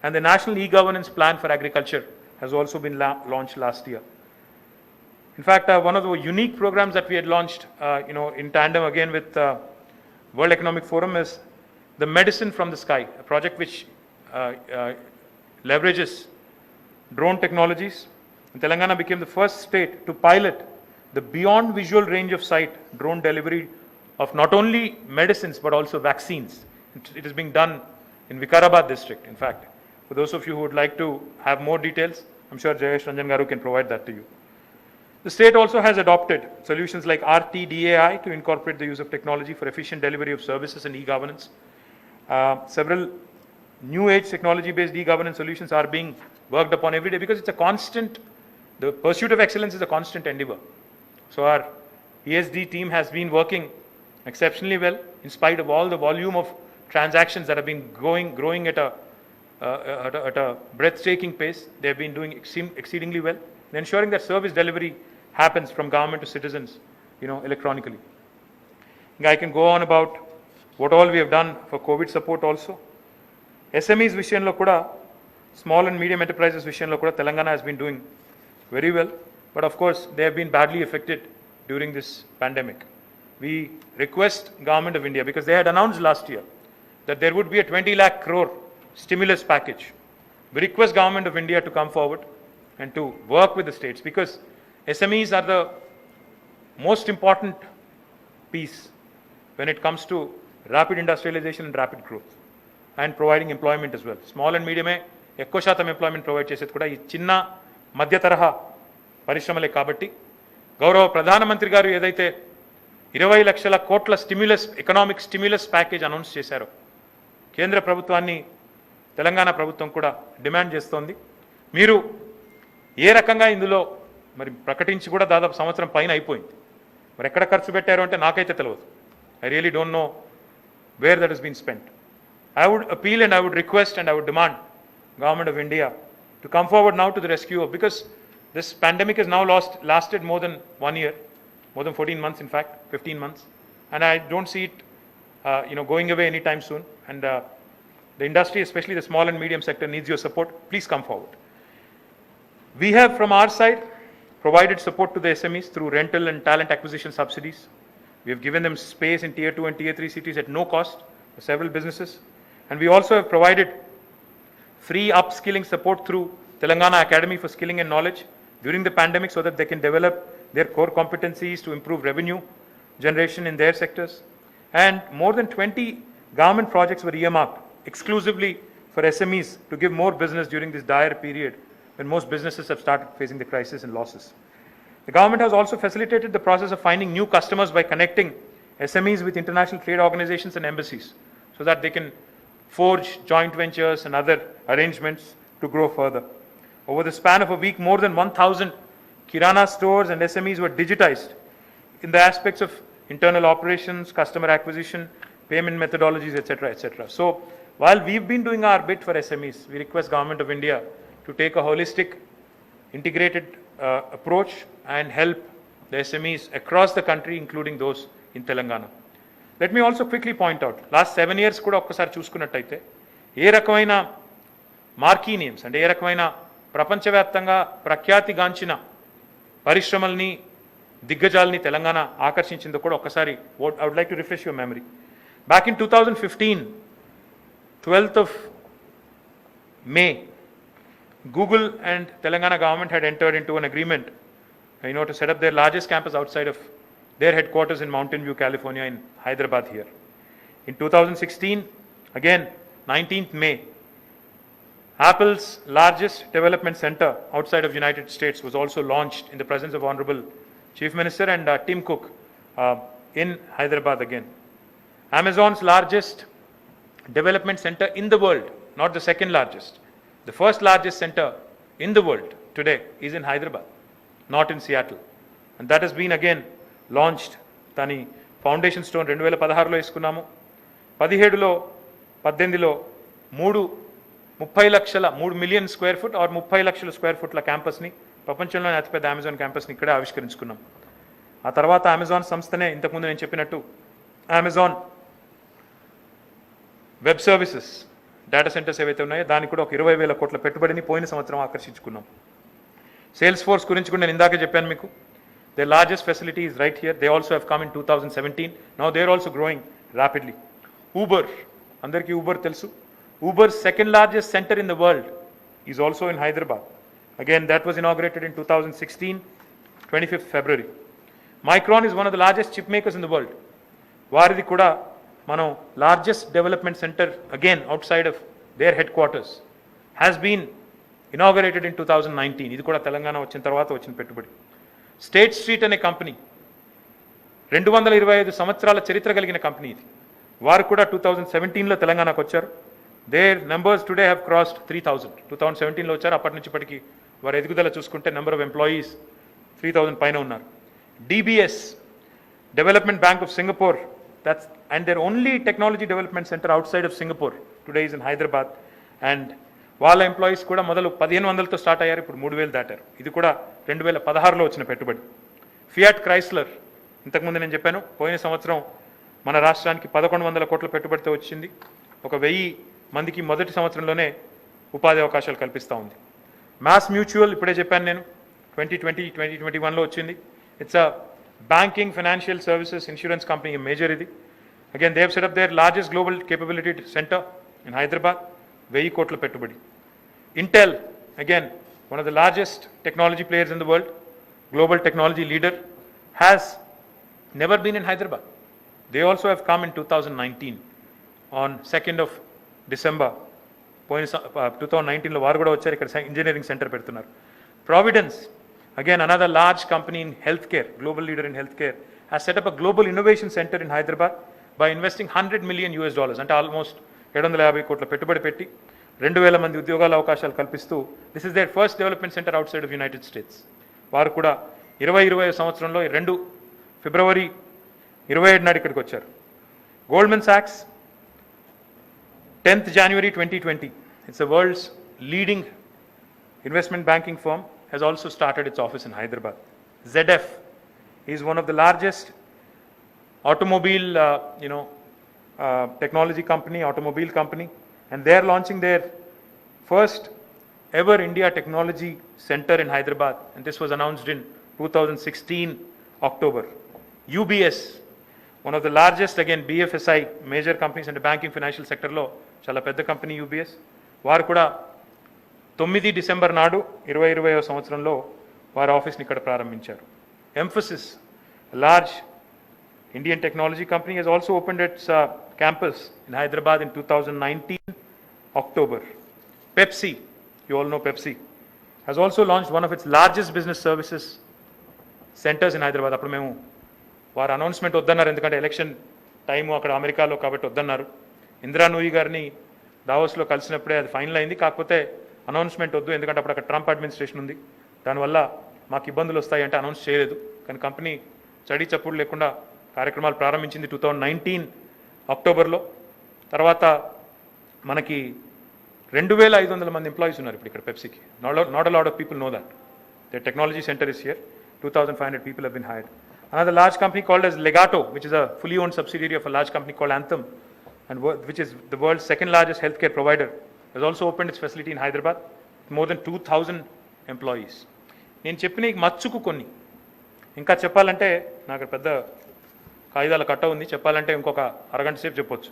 and the National E-Governance Plan for Agriculture has also been launched last year. In fact, one of the unique programs that we had launched, in tandem again with World Economic Forum is the Medicine from the Sky, a project which leverages drone technologies. And Telangana became the first state to pilot the beyond visual range of sight drone delivery of not only medicines but also vaccines. It is being done in Vikarabad district, in fact. For those of you who would like to have more details, I'm sure Jayesh Ranjan Garu can provide that to you. The state also has adopted solutions like RTDAI to incorporate the use of technology for efficient delivery of services and e-governance. Several new age technology-based e-governance solutions are being worked upon every day because it's a constant, the pursuit of excellence is a constant endeavor. So our ESD team has been working exceptionally well in spite of all the volume of transactions that have been growing at a breathtaking pace. They have been doing exceedingly well, and ensuring that service delivery happens from government to citizens, electronically. I can go on about what all we have done for COVID support also. SMEs విషయంలో కూడా small and medium enterprises విషయంలో కూడా Telangana has been doing very well, but of course they have been badly affected during this pandemic. We request Government of India, because they had announced last year that there would be a 20 lakh crore stimulus package. We request Government of India to come forward and to work with the states, because SMEs are the most important piece when it comes to rapid industrialization and rapid growth and providing employment as well. Small and medium ఎక్కువ శాతం ఎంప్లాయ్మెంట్ ప్రొవైడ్ చేసేది కూడా ఈ చిన్న మధ్య తరహా పరిశ్రమలే కాబట్టి గౌరవ ప్రధానమంత్రి గారు ఏదైతే 20 లక్షల కోట్ల ఎకనామిక్ స్టిమ్యులస్ ప్యాకేజ్ అనౌన్స్ చేశారో కేంద్ర ప్రభుత్వాన్ని తెలంగాణ ప్రభుత్వం కూడా డిమాండ్ చేస్తోంది. మీరు ఏ రకంగా ఇందులో మరి ప్రకటించి కూడా దాదాపు సంవత్సరం పైన అయిపోయింది. మరి ఎక్కడ ఖర్చు పెట్టారో అంటే నాకైతే తెలియదు. I really don't know where that has been spent. I would appeal and I would request and I would demand Government of India to come forward now to the rescue of, because this pandemic has now lasted more than 1 year, more than 14 months in fact, 15 months, and I don't see it going away anytime soon, and the industry, especially the small and medium sector, needs your support. Please come forward. We have from our side provided support to the SMEs through rental and talent acquisition subsidies. We have given them space in tier 2 and tier 3 cities at no cost for several businesses, and we also have provided free upskilling support through Telangana Academy for Skilling and Knowledge during the pandemic, so that they can develop their core competencies to improve revenue generation in their sectors. And more than 20 government projects were earmarked exclusively for SMEs to give more business during this dire period when most businesses have started facing the crisis and losses. The government has also facilitated the process of finding new customers by connecting SMEs with international trade organizations and embassies, so that they can forge joint ventures and other arrangements to grow further. Over the span of a week, more than 1,000 Kirana stores and SMEs were digitized in the aspects of internal operations, customer acquisition, payment methodologies, etc., etc. So while we've been doing our bit for SMEs, we request Government of India to take a holistic, integrated approach and help the SMEs across the country, including those in Telangana. Let me also quickly point out, last 7 years కూడా ఒక్కసారి చూసుకున్నట్టయితే ఏ రకమైన మార్కీ నేమ్స్ అంటే ఏ రకమైన ప్రపంచవ్యాప్తంగా ప్రఖ్యాతిగాంచిన పరిశ్రమల్ని దిగ్గజాలని తెలంగాణ ఆకర్షించిందో కూడా ఒక్కసారి I would like to refresh your memory. Back in 2015, 12th of May, Google and Telangana government had entered into an agreement to set up their largest campus outside of their headquarters in Mountain View, California, in Hyderabad here. In 2016, again, 19th May, Apple's largest development center outside of United States was also launched in the presence of Honorable Chief Minister and Tim Cook in Hyderabad again. Amazon's largest development center in the world, not the second largest, the first largest center in the world today is in Hyderabad, not in Seattle. And that has been again launched. దాని ఫౌండేషన్ స్టోన్ 2016లో వేసుకున్నాము. 17లో 18లో 3 మిలియన్ స్క్వేర్ ఫుట్ ఆర్ 30 లక్షల స్క్వేర్ ఫుట్ల క్యాంపస్ని, ప్రపంచంలోనే అతిపెద్ద అమెజాన్ క్యాంపస్ని ఇక్కడే ఆవిష్కరించుకున్నాం. ఆ తర్వాత అమెజాన్ సంస్థనే ఇంతకుముందు నేను చెప్పినట్టు Amazon web services data centres ఏవైతే ఉన్నాయో దానికి కూడా ఒక 20,000 కోట్ల పెట్టుబడిని పోయిన సంవత్సరం ఆకర్షించుకున్నాం. సేల్స్ ఫోర్స్ గురించి కూడా నేను ఇందాకే చెప్పాను మీకు. Their largest facility is right here. They also have come in 2017. Now they are also growing rapidly. Uber, andarki Uber telsu. Uber's second largest center in the world is also in Hyderabad. Again, that was inaugurated in 2016, 25th February. Micron is one of the largest chip makers in the world. Varidi kuda mano largest development center again outside of their headquarters has been inaugurated in 2019. Idi kuda Telangana vachin tarvata vachin pettubadi. State street అనే కంపెనీ 225 సంవత్సరాల చరిత్ర కలిగిన కంపెనీ ఇది. వారు కూడా 2017లో తెలంగాణకు వచ్చారు. Their numbers today have crossed 3,000. 2017లో వచ్చారు, అప్పటి నుంచి ఇప్పటికి వారి ఎదుగుదల చూసుకుంటే నెంబర్ ఆఫ్ ఎంప్లాయీస్ 3,000 పైన ఉన్నారు. DBS, Development Bank of Singapore, and their only technology development center outside of Singapore today is in Hyderabad. And వాళ్ళ ఎంప్లాయీస్ కూడా మొదలు 1,500తో స్టార్ట్ అయ్యారు, ఇప్పుడు 3,000 దాటారు. ఇది కూడా 2016లో వచ్చిన పెట్టుబడి. ఫియాట్ క్రైస్లర్, ఇంతకుముందు నేను చెప్పాను, పోయిన సంవత్సరం మన రాష్ట్రానికి 1,100 కోట్ల పెట్టుబడితో వచ్చింది. ఒక 1000 మందికి మొదటి సంవత్సరంలోనే ఉపాధి అవకాశాలు కల్పిస్తూ ఉంది. మాస్ మ్యూచువల్, ఇప్పుడే చెప్పాను నేను, 2021లో వచ్చింది. It's a banking, financial services, insurance company, major ఇది. Again they have set up their largest global capability centre in Hyderabad, 1000 కోట్ల పెట్టుబడి. Intel, again one of the largest technology players in the world, global technology leader, has never been in Hyderabad. They also have come in 2019 on 2nd of December. 2019లో వారు కూడా వచ్చారు, ఇక్కడ ఇంజనీరింగ్ సెంటర్ పెడుతున్నారు. Providence, again another large company in healthcare, global leader in healthcare, has set up a global innovation center in Hyderabad by investing $100 million, అంటే ఆల్మోస్ట్ 750 కోట్ల పెట్టుబడి పెట్టి 2,000 మంది ఉద్యోగాల అవకాశాలు కల్పిస్తూ, this is their first development centre outside of United States. వారు కూడా 2020 సంవత్సరంలో 2 ఫిబ్రవరి 27 నాడు ఇక్కడికి వచ్చారు. Goldman socks, 10th January 2020, it's the world's leading investment banking firm, has also started its office in Hyderabad. ZF is one of the largest automobile technology company, automobile company, and they are launching their first ever India Technology Center in Hyderabad, and this was announced in 2016 October. UBS, one of the largest, again BFSI, major companies in the banking financial sector lo chala pedda company UBS, varu kuda 9 December నాడు 2020 సంవత్సరంలో వారి ఆఫీస్ని ఇక్కడ ప్రారంభించారు. Emphasis, a large Indian technology company, has also opened its campus in Hyderabad in 2019 October. Pepsi, you all know Pepsi, has also launched one of its largest business services centers in Hyderabad. అప్పుడు మేము వారు అనౌన్స్మెంట్ వద్దన్నారు, ఎందుకంటే ఎలక్షన్ టైము అక్కడ అమెరికాలో కాబట్టి వద్దన్నారు. ఇందిరా నూయి గారిని దావోస్లో కలిసినప్పుడే అది ఫైనల్ అయింది. కాకపోతే అనౌన్స్మెంట్ వద్దు, ఎందుకంటే అప్పుడు అక్కడ ట్రంప్ అడ్మినిస్ట్రేషన్ ఉంది, దానివల్ల మాకు ఇబ్బందులు వస్తాయి అంటే అనౌన్స్ చేయలేదు. కానీ కంపెనీ చడి చప్పుడు లేకుండా కార్యక్రమాలు ప్రారంభించింది 2019 అక్టోబర్లో. తర్వాత మనకి 2,500 మంది ఎంప్లాయీస్ ఉన్నారు ఇప్పుడు ఇక్కడ పెప్సీకి. Not a lot of people know that. The technology centre is here. 2,500 people have been hired. Another large company called as Legato, which is a fully owned subsidiary of a large company called Anthem, and which is the world's second largest healthcare provider, has also opened its facility in Hyderabad with more than 2,000 employees. నేను చెప్పిన ఈ మచ్చుకు కొన్ని ఇంకా చెప్పాలంటే నాకు పెద్ద కాగితాల కట్ట ఉంది, చెప్పాలంటే ఇంకొక అరగంట సేపు చెప్పొచ్చు.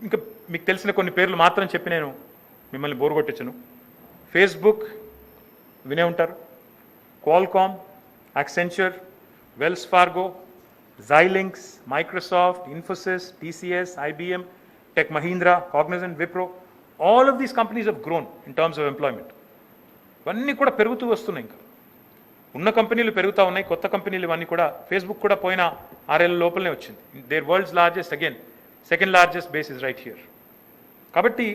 ఇంకా మీకు తెలిసిన కొన్ని పేర్లు మాత్రం చెప్పి నేను మిమ్మల్ని బోర్ కొట్టించను. ఫేస్బుక్ వినే ఉంటారు, Qualcomm, Accenture, Wells Fargo, Xilinx, Microsoft, Infosys, TCS, IBM, Tech Mahindra, Cognizant, Wipro, all of these companies have grown in terms of employment. ఇవన్నీ కూడా పెరుగుతూ వస్తున్నాయి. ఇంకా ఉన్న కంపెనీలు పెరుగుతూ ఉన్నాయి, కొత్త కంపెనీలు ఇవన్నీ కూడా. ఫేస్బుక్ కూడా పోయిన 6 ఏళ్ళ లోపలనే వచ్చింది. Their world's largest, again second largest base is right here. కాబట్టి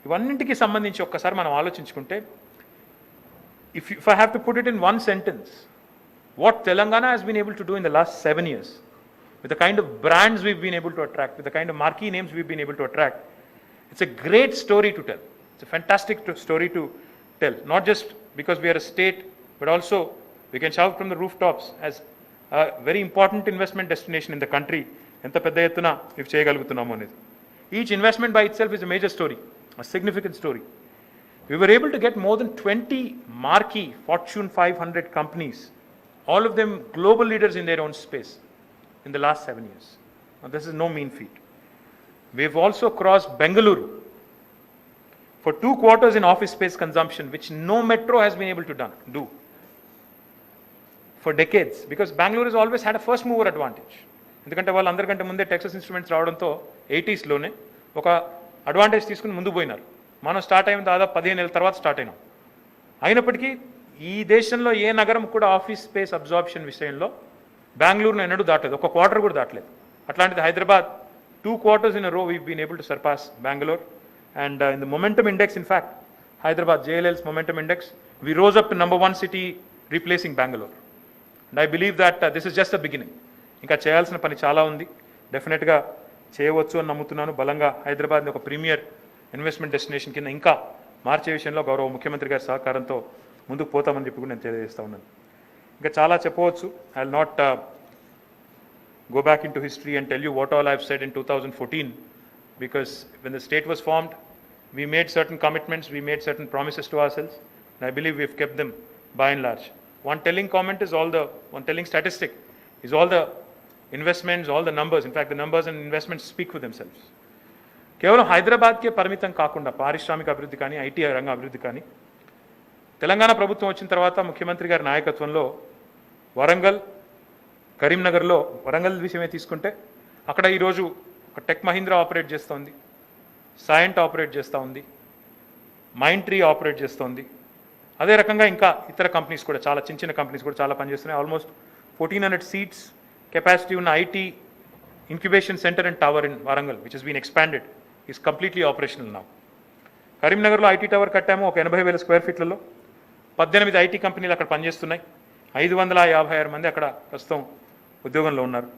ఇవన్నింటికి సంబంధించి ఒక్కసారి మనం ఆలోచించుకుంటే, if I have to put it in one sentence, what Telangana has been able to do in the last 7 years, with the kind of brands we've been able to attract, with the kind of marquee names we've been able to attract, it's a great story to tell. It's a fantastic story to tell, not just because we are a state, but also we can shout from the rooftops as a very important investment destination in the country. Enta pedda ettuna if cheyagaluguthunnamo anedi. Each investment by itself is a major story, a significant story. We were able to get more than 20 marquee Fortune 500 companies, all of them global leaders in their own space, in the last 7 years. Now, this is no mean feat. We've also crossed Bengaluru for 2 quarters in office space consumption, which no metro has been able to do for decades, because Bangalore has always had a first mover advantage. ఎందుకంటే వాళ్ళు అందరికంటే ముందే టెక్సస్ ఇన్స్ట్రుమెంట్స్ రావడంతో 80sలోనే ఒక అడ్వాంటేజ్ తీసుకుని ముందు పోయినారు. మనం స్టార్ట్ అయిన దాదాపు 15 ఏళ్ళ తర్వాత స్టార్ట్ అయినాం. అయినప్పటికీ ఈ దేశంలో ఏ నగరం కూడా ఆఫీస్ స్పేస్ అబ్జార్ప్షన్ విషయంలో బెంగళూరును ఎన్నడూ దాటలేదు, ఒక క్వార్టర్ కూడా దాటలేదు. అట్లాంటిది Hyderabad 2 quarters in a row we've been able to surpass Bangalore. And in the momentum index, in fact, Hyderabad, JLL's momentum index, we rose up to number 1 city, replacing Bangalore. And I believe that this is just the beginning. ఇంకా చేయాల్సిన పని చాలా ఉంది. డెఫినెట్గా చేయవచ్చు అని నమ్ముతున్నాను. బలంగా హైదరాబాద్ని ఒక ప్రీమియర్ ఇన్వెస్ట్మెంట్ డెస్టినేషన్ కింద ఇంకా మార్చే విషయంలో గౌరవ ముఖ్యమంత్రి గారి సహకారంతో ముందుకు పోతామని చెప్పి కూడా నేను తెలియజేస్తా ఉన్నాను. ఇంకా చాలా చెప్పవచ్చు. I will not go back into history and tell you what all I've said in 2014, because when the state was formed, we made certain commitments, we made certain promises to ourselves, and I believe we've kept them by and large. One telling statistic is all the investments, all the numbers. In fact, the numbers and investments speak for themselves. కేవలం హైదరాబాద్కే పరిమితం కాకుండా పారిశ్రామిక అభివృద్ధి కానీ ఐటీ రంగ అభివృద్ధి కానీ తెలంగాణ ప్రభుత్వం వచ్చిన తర్వాత ముఖ్యమంత్రి గారి నాయకత్వంలో వరంగల్, కరీంనగర్లో వరంగల్ విషయమే తీసుకుంటే అక్కడ ఈరోజు ఒక టెక్ మహీంద్రా ఆపరేట్ చేస్తోంది, సైంట్ ఆపరేట్ చేస్తూ ఉంది, మైండ్ ట్రీ ఆపరేట్ చేస్తోంది. అదే రకంగా ఇంకా ఇతర కంపెనీస్ కూడా చాలా చిన్న చిన్న కంపెనీస్ కూడా చాలా పనిచేస్తున్నాయి. ఆల్మోస్ట్ 1400 సీట్స్ కెపాసిటీ ఉన్న IT incubation centre and tower in Warangal which has been expanded is completely operational now. కరీంనగర్లో ఐటీ టవర్ కట్టాము, ఒక 80,000 స్క్వేర్ ఫీట్లలో 18 ఐటీ కంపెనీలు అక్కడ పనిచేస్తున్నాయి. 556 మంది అక్కడ ప్రస్తుతం ఉద్యోగంలో ఉన్నారు.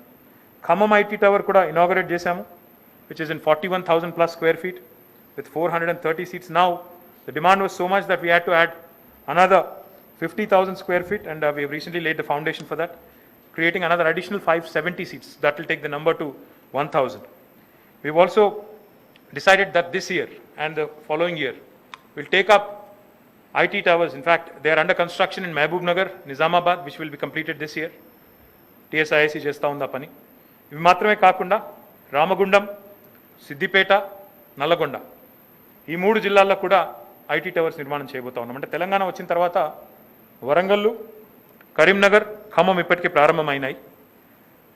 ఖమ్మం ఐటీ టవర్ కూడా ఇనాగరేట్ చేశాము, which is in 41,000 plus square feet with 430 seats. Now the demand was so much that we had to add another 50,000 square feet, and we have recently laid the foundation for that, creating another additional 570 seats. That will take the number to 1,000. We've also decided that this year and the following year we'll take up IT towers. In fact, they are under construction in Mehboob Nagar, Nizamabad, which will be completed this year. TSIC చేస్తూ ఉంది ఆ పని. ఇవి మాత్రమే కాకుండా రామగుండం, సిద్దిపేట, నల్లగొండ ఈ 3 జిల్లాల్లో కూడా ఐటీ టవర్స్ నిర్మాణం చేయబోతా ఉన్నాం. అంటే తెలంగాణ వచ్చిన తర్వాత వరంగల్, కరీంనగర్, ఖమ్మం ఇప్పటికే ప్రారంభమైనాయి.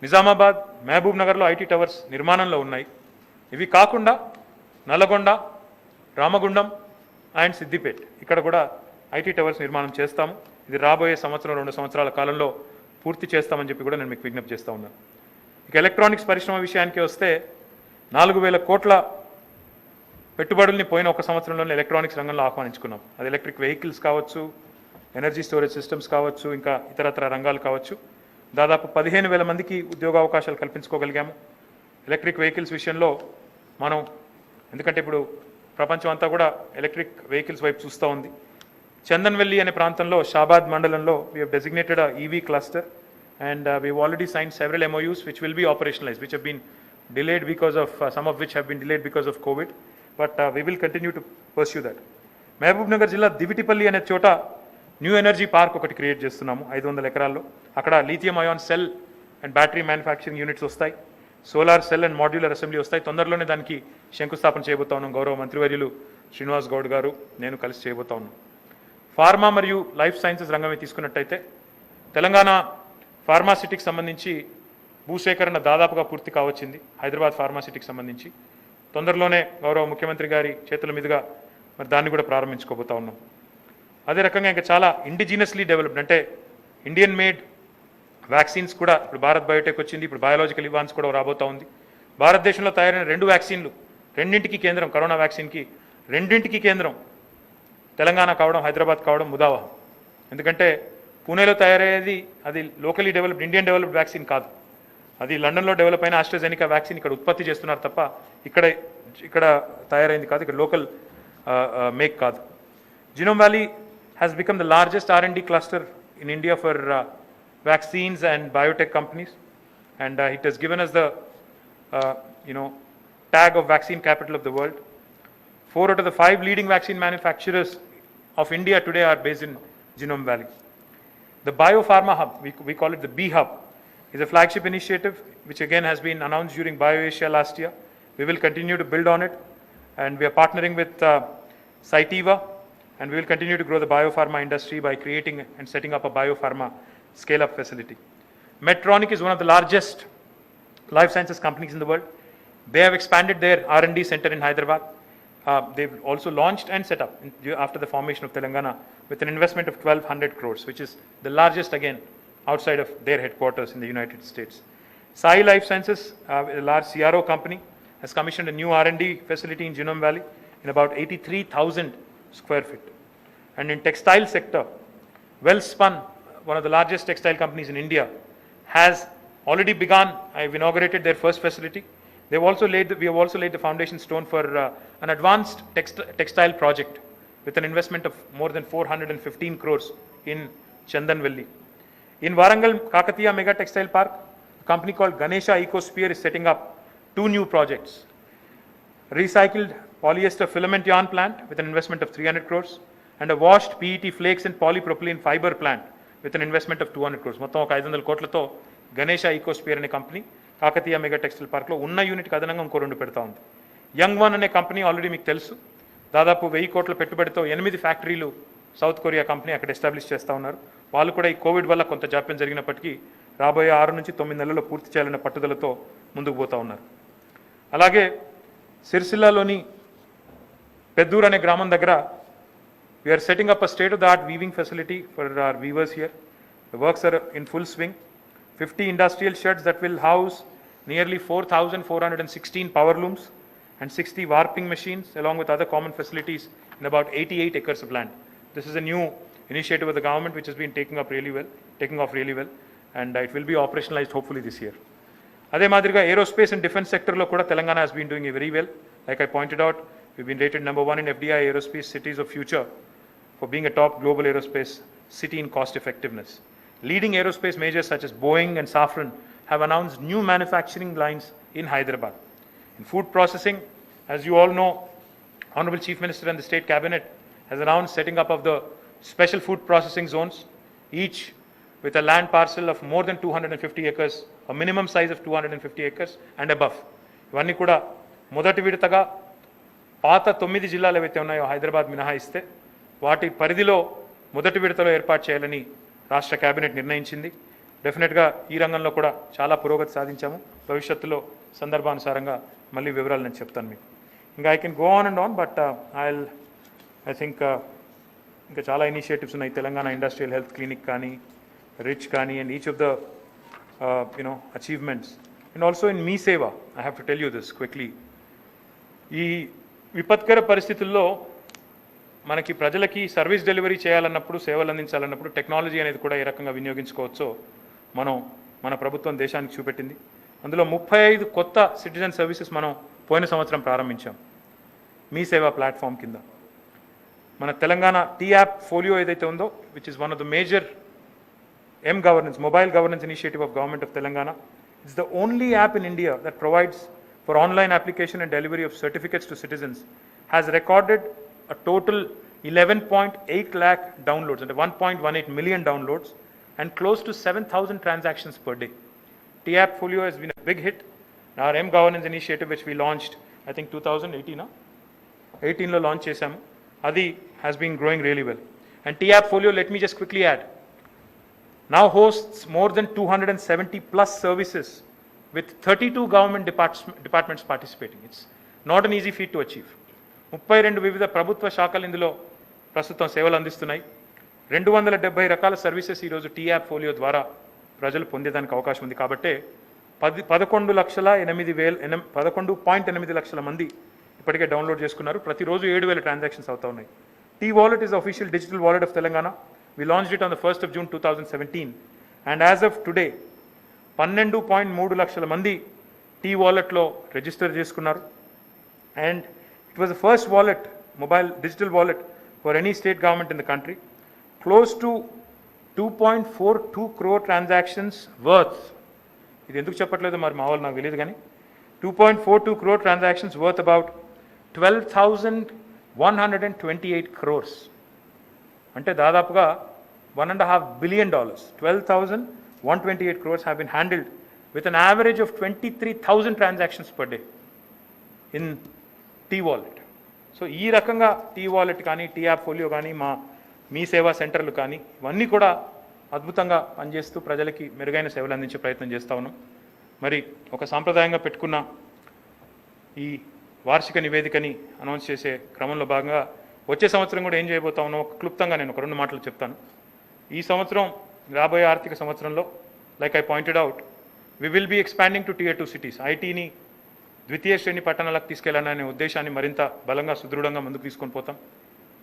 నిజామాబాద్, మహబూబ్ నగర్లో ఐటీ టవర్స్ నిర్మాణంలో ఉన్నాయి. ఇవి కాకుండా నల్లగొండ, రామగుండం అండ్ సిద్దిపేట ఇక్కడ కూడా ఐటీ టవర్స్ నిర్మాణం చేస్తాము. ఇది రాబోయే సంవత్సరం 2 సంవత్సరాల కాలంలో పూర్తి చేస్తామని చెప్పి కూడా నేను మీకు విజ్ఞప్తి చేస్తూ ఉన్నాను. ఇక ఎలక్ట్రానిక్స్ పరిశ్రమ విషయానికి వస్తే 4,000 కోట్ల పెట్టుబడుల్ని పోయిన ఒక సంవత్సరంలోనే ఎలక్ట్రానిక్స్ రంగంలో ఆహ్వానించుకున్నాం. అది ఎలక్ట్రిక్ వెహికల్స్ కావచ్చు, ఎనర్జీ స్టోరేజ్ సిస్టమ్స్ కావచ్చు, ఇంకా ఇతరత్ర రంగాలు కావచ్చు. దాదాపు 15,000 మందికి ఉద్యోగ అవకాశాలు కల్పించుకోగలిగాము. ఎలక్ట్రిక్ వెహికల్స్ విషయంలో మనం, ఎందుకంటే ఇప్పుడు ప్రపంచం అంతా కూడా ఎలక్ట్రిక్ వెహికల్స్ వైపు చూస్తూ ఉంది. చందన్వెల్లి అనే ప్రాంతంలో షాబాద్ మండలంలో we have designated EV cluster, and we've already signed several MOUs which will be operationalized, which have been delayed because of some of which have been delayed because of COVID, but we will continue to pursue that. Mahabubnagar జిల్లా దివిటిపల్లి అనే చోట న్యూ ఎనర్జీ పార్క్ ఒకటి క్రియేట్ చేస్తున్నాము 500 ఎకరాల్లో. అక్కడ lithium ion cell and battery manufacturing units వస్తాయి, solar cell and modular assembly వస్తాయి. తొందరలోనే దానికి శంకుస్థాపన చేయబోతా ఉన్నాం. గౌరవ మంత్రివర్యులు శ్రీనివాస్ గౌడ్ గారు, నేను కలిసి చేయబోతా ఉన్నాం. ఫార్మా మరియు లైఫ్ సైన్సెస్ రంగమే తీసుకున్నట్టయితే తెలంగాణ ఫార్మాసిటీకి సంబంధించి భూసేకరణ దాదాపుగా పూర్తి కావచ్చింది. హైదరాబాద్ ఫార్మాసిటీకి సంబంధించి తొందరలోనే గౌరవ ముఖ్యమంత్రి గారి చేతుల మీదుగా మరి దాన్ని కూడా ప్రారంభించుకోబోతా ఉన్నాం. అదే రకంగా ఇంకా చాలా ఇండిజినస్లీ డెవలప్డ్ అంటే ఇండియన్ మేడ్ వ్యాక్సిన్స్ కూడా ఇప్పుడు భారత్ బయోటెక్ వచ్చింది, ఇప్పుడు బయాలజికల్ ఇవాన్స్ కూడా రాబోతా ఉంది. భారతదేశంలో తయారైన 2 వ్యాక్సిన్లు, రెండింటికి కేంద్రం, కరోనా వ్యాక్సిన్కి రెండింటికి కేంద్రం తెలంగాణ కావడం, హైదరాబాద్ కావడం ముదావహం. ఎందుకంటే పూణేలో తయారయ్యేది అది locally developed Indian developed vaccine కాదు, అది లండన్లో డెవలప్ అయిన ఆస్ట్రాజెనికా వ్యాక్సిన్ ఇక్కడ ఉత్పత్తి చేస్తున్నారు తప్ప ఇక్కడ తయారైంది కాదు, ఇక్కడ లోకల్ మేక్ కాదు. Genome valley has become the largest R&D cluster in India for vaccines and biotech companies, and it has given us the tag of vaccine capital of the world. 4 out of the 5 leading vaccine manufacturers of India today are based in Genome Valley. The Biopharma Hub, we call it the B Hub, is a flagship initiative which again has been announced during BioAsia last year. We will continue to build on it, and we are partnering with Cytiva, and we will continue to grow the biopharma industry by creating and setting up a biopharma scale-up facility. Medtronic is one of the largest life sciences companies in the world. They have expanded their R&D center in Hyderabad. They've also launched and set up after the formation of Telangana with an investment of 1,200 crores, which is the largest again outside of their headquarters in the United States. Sai Life Sciences, a large CRO company, has commissioned a new R&D facility in Genome Valley in about 83,000 square feet. And in textile sector, Welspun, one of the largest textile companies in India, has already begun. I've inaugurated their first facility. We have also laid the foundation stone for an advanced textile project with an investment of more than 415 crores in Chandanvelli. In Warangal Kakatiya Mega Textile Park, a company called Ganesha Ecosphere is setting up 2 new projects. Recycled polyester filament yarn plant with an investment of 300 crores and a washed PET flakes and polypropylene fiber plant with an investment of 200 crores. మొత్తం ఒక 500 కోట్లతో గణేష ఈకోస్పియర్ అనే కంపెనీ కాకతీయ మెగా టెక్స్టైల్ పార్క్లో ఉన్న యూనిట్కి అదనంగా ఇంకో 2 పెడతా ఉంది. యంగ్ వన్ అనే కంపెనీ ఆల్రెడీ మీకు తెలుసు, దాదాపు 1000 కోట్ల పెట్టుబడితో 8 ఫ్యాక్టరీలు సౌత్ కొరియా కంపెనీ అక్కడ ఎస్టాబ్లిష్ చేస్తూ ఉన్నారు. వాళ్ళు కూడా ఈ కోవిడ్ వల్ల కొంత జాప్యం జరిగినప్పటికీ రాబోయే 6 నుంచి 9 నెలల్లో పూర్తి చేయాలనే పట్టుదలతో ముందుకు పోతూ ఉన్నారు. అలాగే సిరిసిల్లాలోని పెద్దూరు అనే గ్రామం దగ్గర we are setting up a state-of-the-art weaving facility for our weavers here. The works are in full swing. 50 industrial sheds that will house nearly 4,416 power looms and 60 warping machines along with other common facilities in about 88 acres of land. This is a new initiative of the government which has been taking off really well, and it will be operationalized hopefully this year. అదే మాదిరిగా ఏరోస్పేస్ అండ్ డిఫెన్స్ సెక్టర్లో కూడా Telangana has been doing very well. Like I pointed out, we've been rated number 1 in FDI Aerospace Cities of Future for being a top global aerospace city in cost effectiveness. Leading aerospace majors such as Boeing and Safran have announced new manufacturing lines in Hyderabad. In food processing, as you all know, Honorable Chief Minister and the State Cabinet has announced setting up of the special food processing zones, each with a land parcel of more than 250 acres, a minimum size of 250 acres and above. ఇవన్నీ కూడా మొదటి విడతగా పాత 9 జిల్లాలు ఏవైతే ఉన్నాయో హైదరాబాద్ మినహాయిస్తే వాటి పరిధిలో మొదటి విడతలో ఏర్పాటు చేయాలని రాష్ట్ర కేబినెట్ నిర్ణయించింది. డెఫినెట్గా ఈ రంగంలో కూడా చాలా పురోగతి సాధించాము. భవిష్యత్తులో సందర్భానుసారంగా మళ్ళీ వివరాలు నేను చెప్తాను మీకు. ఇంకా I can go on and on, but I think ఇంకా చాలా ఇనిషియేటివ్స్ ఉన్నాయి. తెలంగాణ ఇండస్ట్రియల్ హెల్త్ క్లినిక్ కానీ, రిచ్ కానీ, and each of the achievements. And also in Mee Seva, I have to tell you this quickly. ఈ విపత్కర పరిస్థితుల్లో మనకి ప్రజలకి సర్వీస్ డెలివరీ చేయాలన్నప్పుడు, సేవలు అందించాలన్నప్పుడు టెక్నాలజీ అనేది కూడా ఏ రకంగా వినియోగించుకోవచ్చో మన ప్రభుత్వం దేశానికి చూపెట్టింది. అందులో 35 కొత్త సిటిజన్ సర్వీసెస్ మనం పోయిన సంవత్సరం ప్రారంభించాం మీ సేవా ప్లాట్ఫామ్ కింద. మన తెలంగాణ టీ యాప్ ఫోలియో ఏదైతే ఉందో, which is one of the major M-Governance, mobile governance initiative of Government of Telangana. It's the only app in India that provides for online application and delivery of certificates to citizens, has recorded a total 11.8 lakh downloads and 1.18 million downloads and close to 7,000 transactions per day. T-App Folio has been a big hit. Our M-Governance initiative, which we launched, I think 2018, 18 lo launch chesamu. Adi has been growing really well. And T-App Folio, let me just quickly add, now hosts more than 270 plus services with 32 government departments participating. It's not an easy feat to achieve. 32 వివిధ ప్రభుత్వ శాఖలు ఇందులో ప్రస్తుతం సేవలు అందిస్తున్నాయి. 270 రకాల సర్వీసెస్ ఈరోజు టీ యాప్ ఫోలియో ద్వారా ప్రజలు పొందేదానికి అవకాశం ఉంది. కాబట్టి 11.8 లక్షల మంది ఇప్పటికే డౌన్లోడ్ చేసుకున్నారు. ప్రతిరోజు 7,000 ట్రాన్సాక్షన్స్ అవుతా ఉన్నాయి. T wallet is official digital wallet of Telangana. We launched it on the 1st of June 2017, and as of today 12.3 లక్షల మంది టీ వాలెట్లో రిజిస్టర్ చేసుకున్నారు. And it was the first wallet, mobile digital wallet for any state government in the country. Close to 2.42 crore transactions worth, ఇది ఎందుకు చెప్పట్లేదు మరి మా వాళ్ళు నాకు తెలియదు కానీ, 2.42 crore transactions worth about 12,128 crores. అంటే దాదాపుగా $1.5 billion, 12,128 crores have been handled with an average of 23,000 transactions per day in T-Wallet. So ఈ రకంగా టీ వాలెట్ కానీ, టీ యాప్ ఫోలియో కానీ, మీ సేవా సెంటర్లు కానీ, ఇవన్నీ కూడా అద్భుతంగా పనిచేస్తూ ప్రజలకి మెరుగైన సేవలు అందించే ప్రయత్నం చేస్తూ ఉన్నాం. మరి ఒక సాంప్రదాయంగా పెట్టుకున్న ఈ వార్షిక నివేదికని అనౌన్స్ చేసే క్రమంలో భాగంగా వచ్చే సంవత్సరం కూడా ఏం చేయబోతా ఉన్నాం క్లుప్తంగా నేను ఒక 2 మాటలు చెప్తాను. ఈ సంవత్సరం రాబోయే ఆర్థిక సంవత్సరంలో, like I pointed out, we will be expanding to Tier 2 cities. ఐటీని ద్వితీయ శ్రేణి పట్టణాలకు తీసుకెళ్లాలనే ఉద్దేశాన్ని మరింత బలంగా సుదృఢంగా ముందుకు తీసుకొని పోతాం.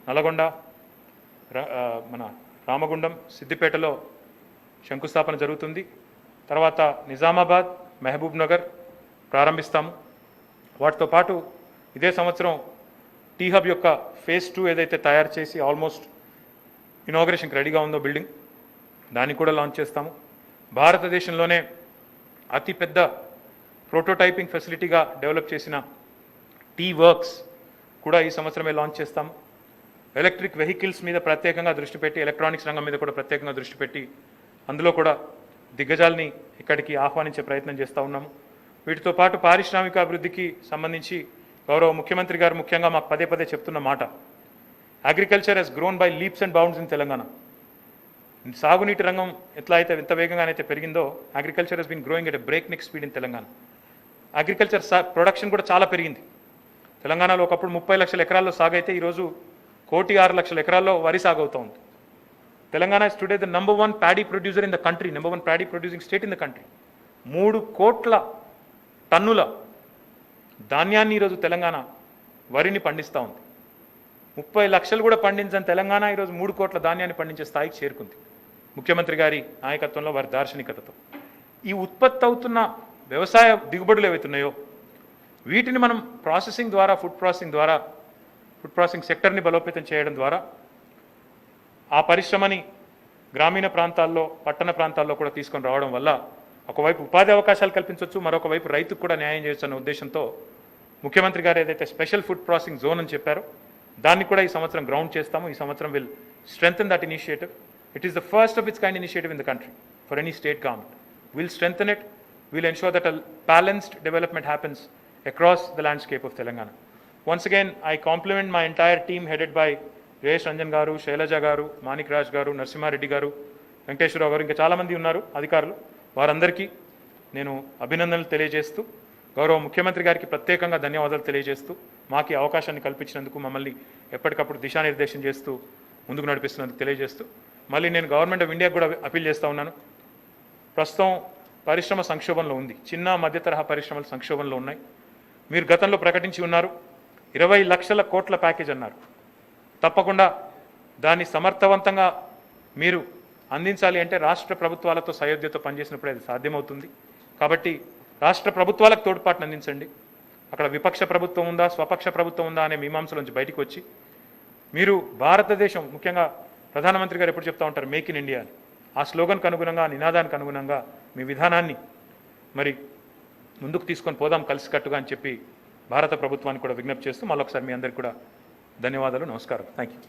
నల్గొండ, మన రామగుండం, సిద్దిపేటలో శంకుస్థాపన జరుగుతుంది. తర్వాత నిజామాబాద్, మహబూబ్ నగర్ ప్రారంభిస్తాము. వాటితో పాటు ఇదే సంవత్సరం టీ హబ్ యొక్క ఫేజ్ 2 ఏదైతే తయారు చేసి ఆల్మోస్ట్ ఇనాగరేషన్కి రెడీగా ఉందో బిల్డింగ్, దాన్ని కూడా లాంచ్ చేస్తాము. భారతదేశంలోనే అతిపెద్ద ప్రోటోటైపింగ్ ఫెసిలిటీగా డెవలప్ చేసిన టీ వర్క్స్ కూడా ఈ సంవత్సరమే లాంచ్ చేస్తాము. ఎలక్ట్రిక్ వెహికల్స్ మీద ప్రత్యేకంగా దృష్టి పెట్టి, ఎలక్ట్రానిక్స్ రంగం మీద కూడా ప్రత్యేకంగా దృష్టి పెట్టి అందులో కూడా దిగ్గజాలని ఇక్కడికి ఆహ్వానించే ప్రయత్నం చేస్తూ ఉన్నాము. వీటితో పాటు పారిశ్రామిక అభివృద్ధికి సంబంధించి గౌరవ ముఖ్యమంత్రి గారు ముఖ్యంగా మాకు పదే పదే చెప్తున్న మాట, agriculture has grown by leaps and bounds in Telangana. సాగునీటి రంగం ఎంత వేగంగానైతే పెరిగిందో, agriculture has been growing at a breakneck speed in Telangana. Agriculture production కూడా చాలా పెరిగింది. తెలంగాణలో ఒకప్పుడు 30 లక్షల ఎకరాల్లో సాగు అయితే ఈరోజు 1,06,00,000 ఎకరాల్లో వరి సాగు అవుతూ ఉంది. Telangana is today the number 1 paddy producer in the country, number 1 paddy producing state in the country. 3 కోట్ల టన్నుల ధాన్యాన్ని ఈరోజు తెలంగాణ వరిని పండిస్తూ ఉంది. 30 లక్షలు కూడా పండించని తెలంగాణ ఈరోజు 3 కోట్ల ధాన్యాన్ని పండించే స్థాయికి చేరుకుంది ముఖ్యమంత్రి గారి నాయకత్వంలో, వారి దార్శనికతతో. ఈ ఉత్పత్తి అవుతున్న వ్యవసాయ దిగుబడులు ఏవైతున్నాయో వీటిని మనం ప్రాసెసింగ్ ద్వారా, ఫుడ్ ప్రాసెసింగ్ సెక్టర్ని బలోపేతం చేయడం ద్వారా ఆ పరిశ్రమని గ్రామీణ ప్రాంతాల్లో, పట్టణ ప్రాంతాల్లో కూడా తీసుకొని రావడం వల్ల ఒకవైపు ఉపాధి అవకాశాలు కల్పించవచ్చు, మరొక వైపు రైతుకు కూడా న్యాయం చేయొచ్చు అన్న ఉద్దేశంతో ముఖ్యమంత్రి గారు ఏదైతే స్పెషల్ ఫుడ్ ప్రాసెసింగ్ జోన్ అని చెప్పారో దాన్ని కూడా ఈ సంవత్సరం గ్రౌండ్ చేస్తాము. ఈ సంవత్సరం will strengthen that initiative. It is the first of it's kind initiative in the country for any state government. We'll strengthen it. We'll ensure that a balanced development happens across the landscape of Telangana. Once again, I compliment my entire team headed by Jayesh Ranjan garu, Shailaja garu, Manik Raj garu, Narsimha Reddy garu, Venkateshwara garu, ఇంకా చాలా మంది ఉన్నారు అధికారులు. వారందరికీ నేను అభినందనలు తెలియజేస్తూ, గౌరవ ముఖ్యమంత్రి గారికి ప్రత్యేకంగా ధన్యవాదాలు తెలియజేస్తూ, మాకు ఈ అవకాశాన్ని కల్పించినందుకు, మమ్మల్ని ఎప్పటికప్పుడు దిశానిర్దేశం చేస్తూ ముందుకు నడిపిస్తున్నందుకు తెలియజేస్తూ, మళ్ళీ నేను గవర్నమెంట్ ఆఫ్ ఇండియాకు కూడా అపీల్ చేస్తూ ఉన్నాను. ప్రస్తుతం పరిశ్రమ సంక్షోభంలో ఉంది, చిన్న మధ్య తరహా పరిశ్రమలు సంక్షోభంలో ఉన్నాయి. మీరు గతంలో ప్రకటించి ఉన్నారు 20 లక్షల కోట్ల ప్యాకేజ్ అన్నారు. తప్పకుండా దాన్ని సమర్థవంతంగా మీరు అందించాలి అంటే రాష్ట్ర ప్రభుత్వాలతో సయోధ్యతో పనిచేసినప్పుడు అది సాధ్యమవుతుంది. కాబట్టి రాష్ట్ర ప్రభుత్వాలకు తోడ్పాటును అందించండి. అక్కడ విపక్ష ప్రభుత్వం ఉందా, స్వపక్ష ప్రభుత్వం ఉందా అనే మీమాంసల నుంచి బయటికి వచ్చి మీరు భారతదేశం, ముఖ్యంగా ప్రధానమంత్రి గారు ఎప్పుడు చెప్తా ఉంటారు మేక్ ఇన్ ఇండియా అని, ఆ స్లోగన్కు అనుగుణంగా, నినాదానికి అనుగుణంగా మీ విధానాన్ని మరి ముందుకు తీసుకొని పోదాం కలిసికట్టుగా అని చెప్పి భారత ప్రభుత్వానికి కూడా విజ్ఞప్తి చేస్తూ మళ్ళొకసారి మీ అందరికీ కూడా ధన్యవాదాలు, నమస్కారం. Thank you.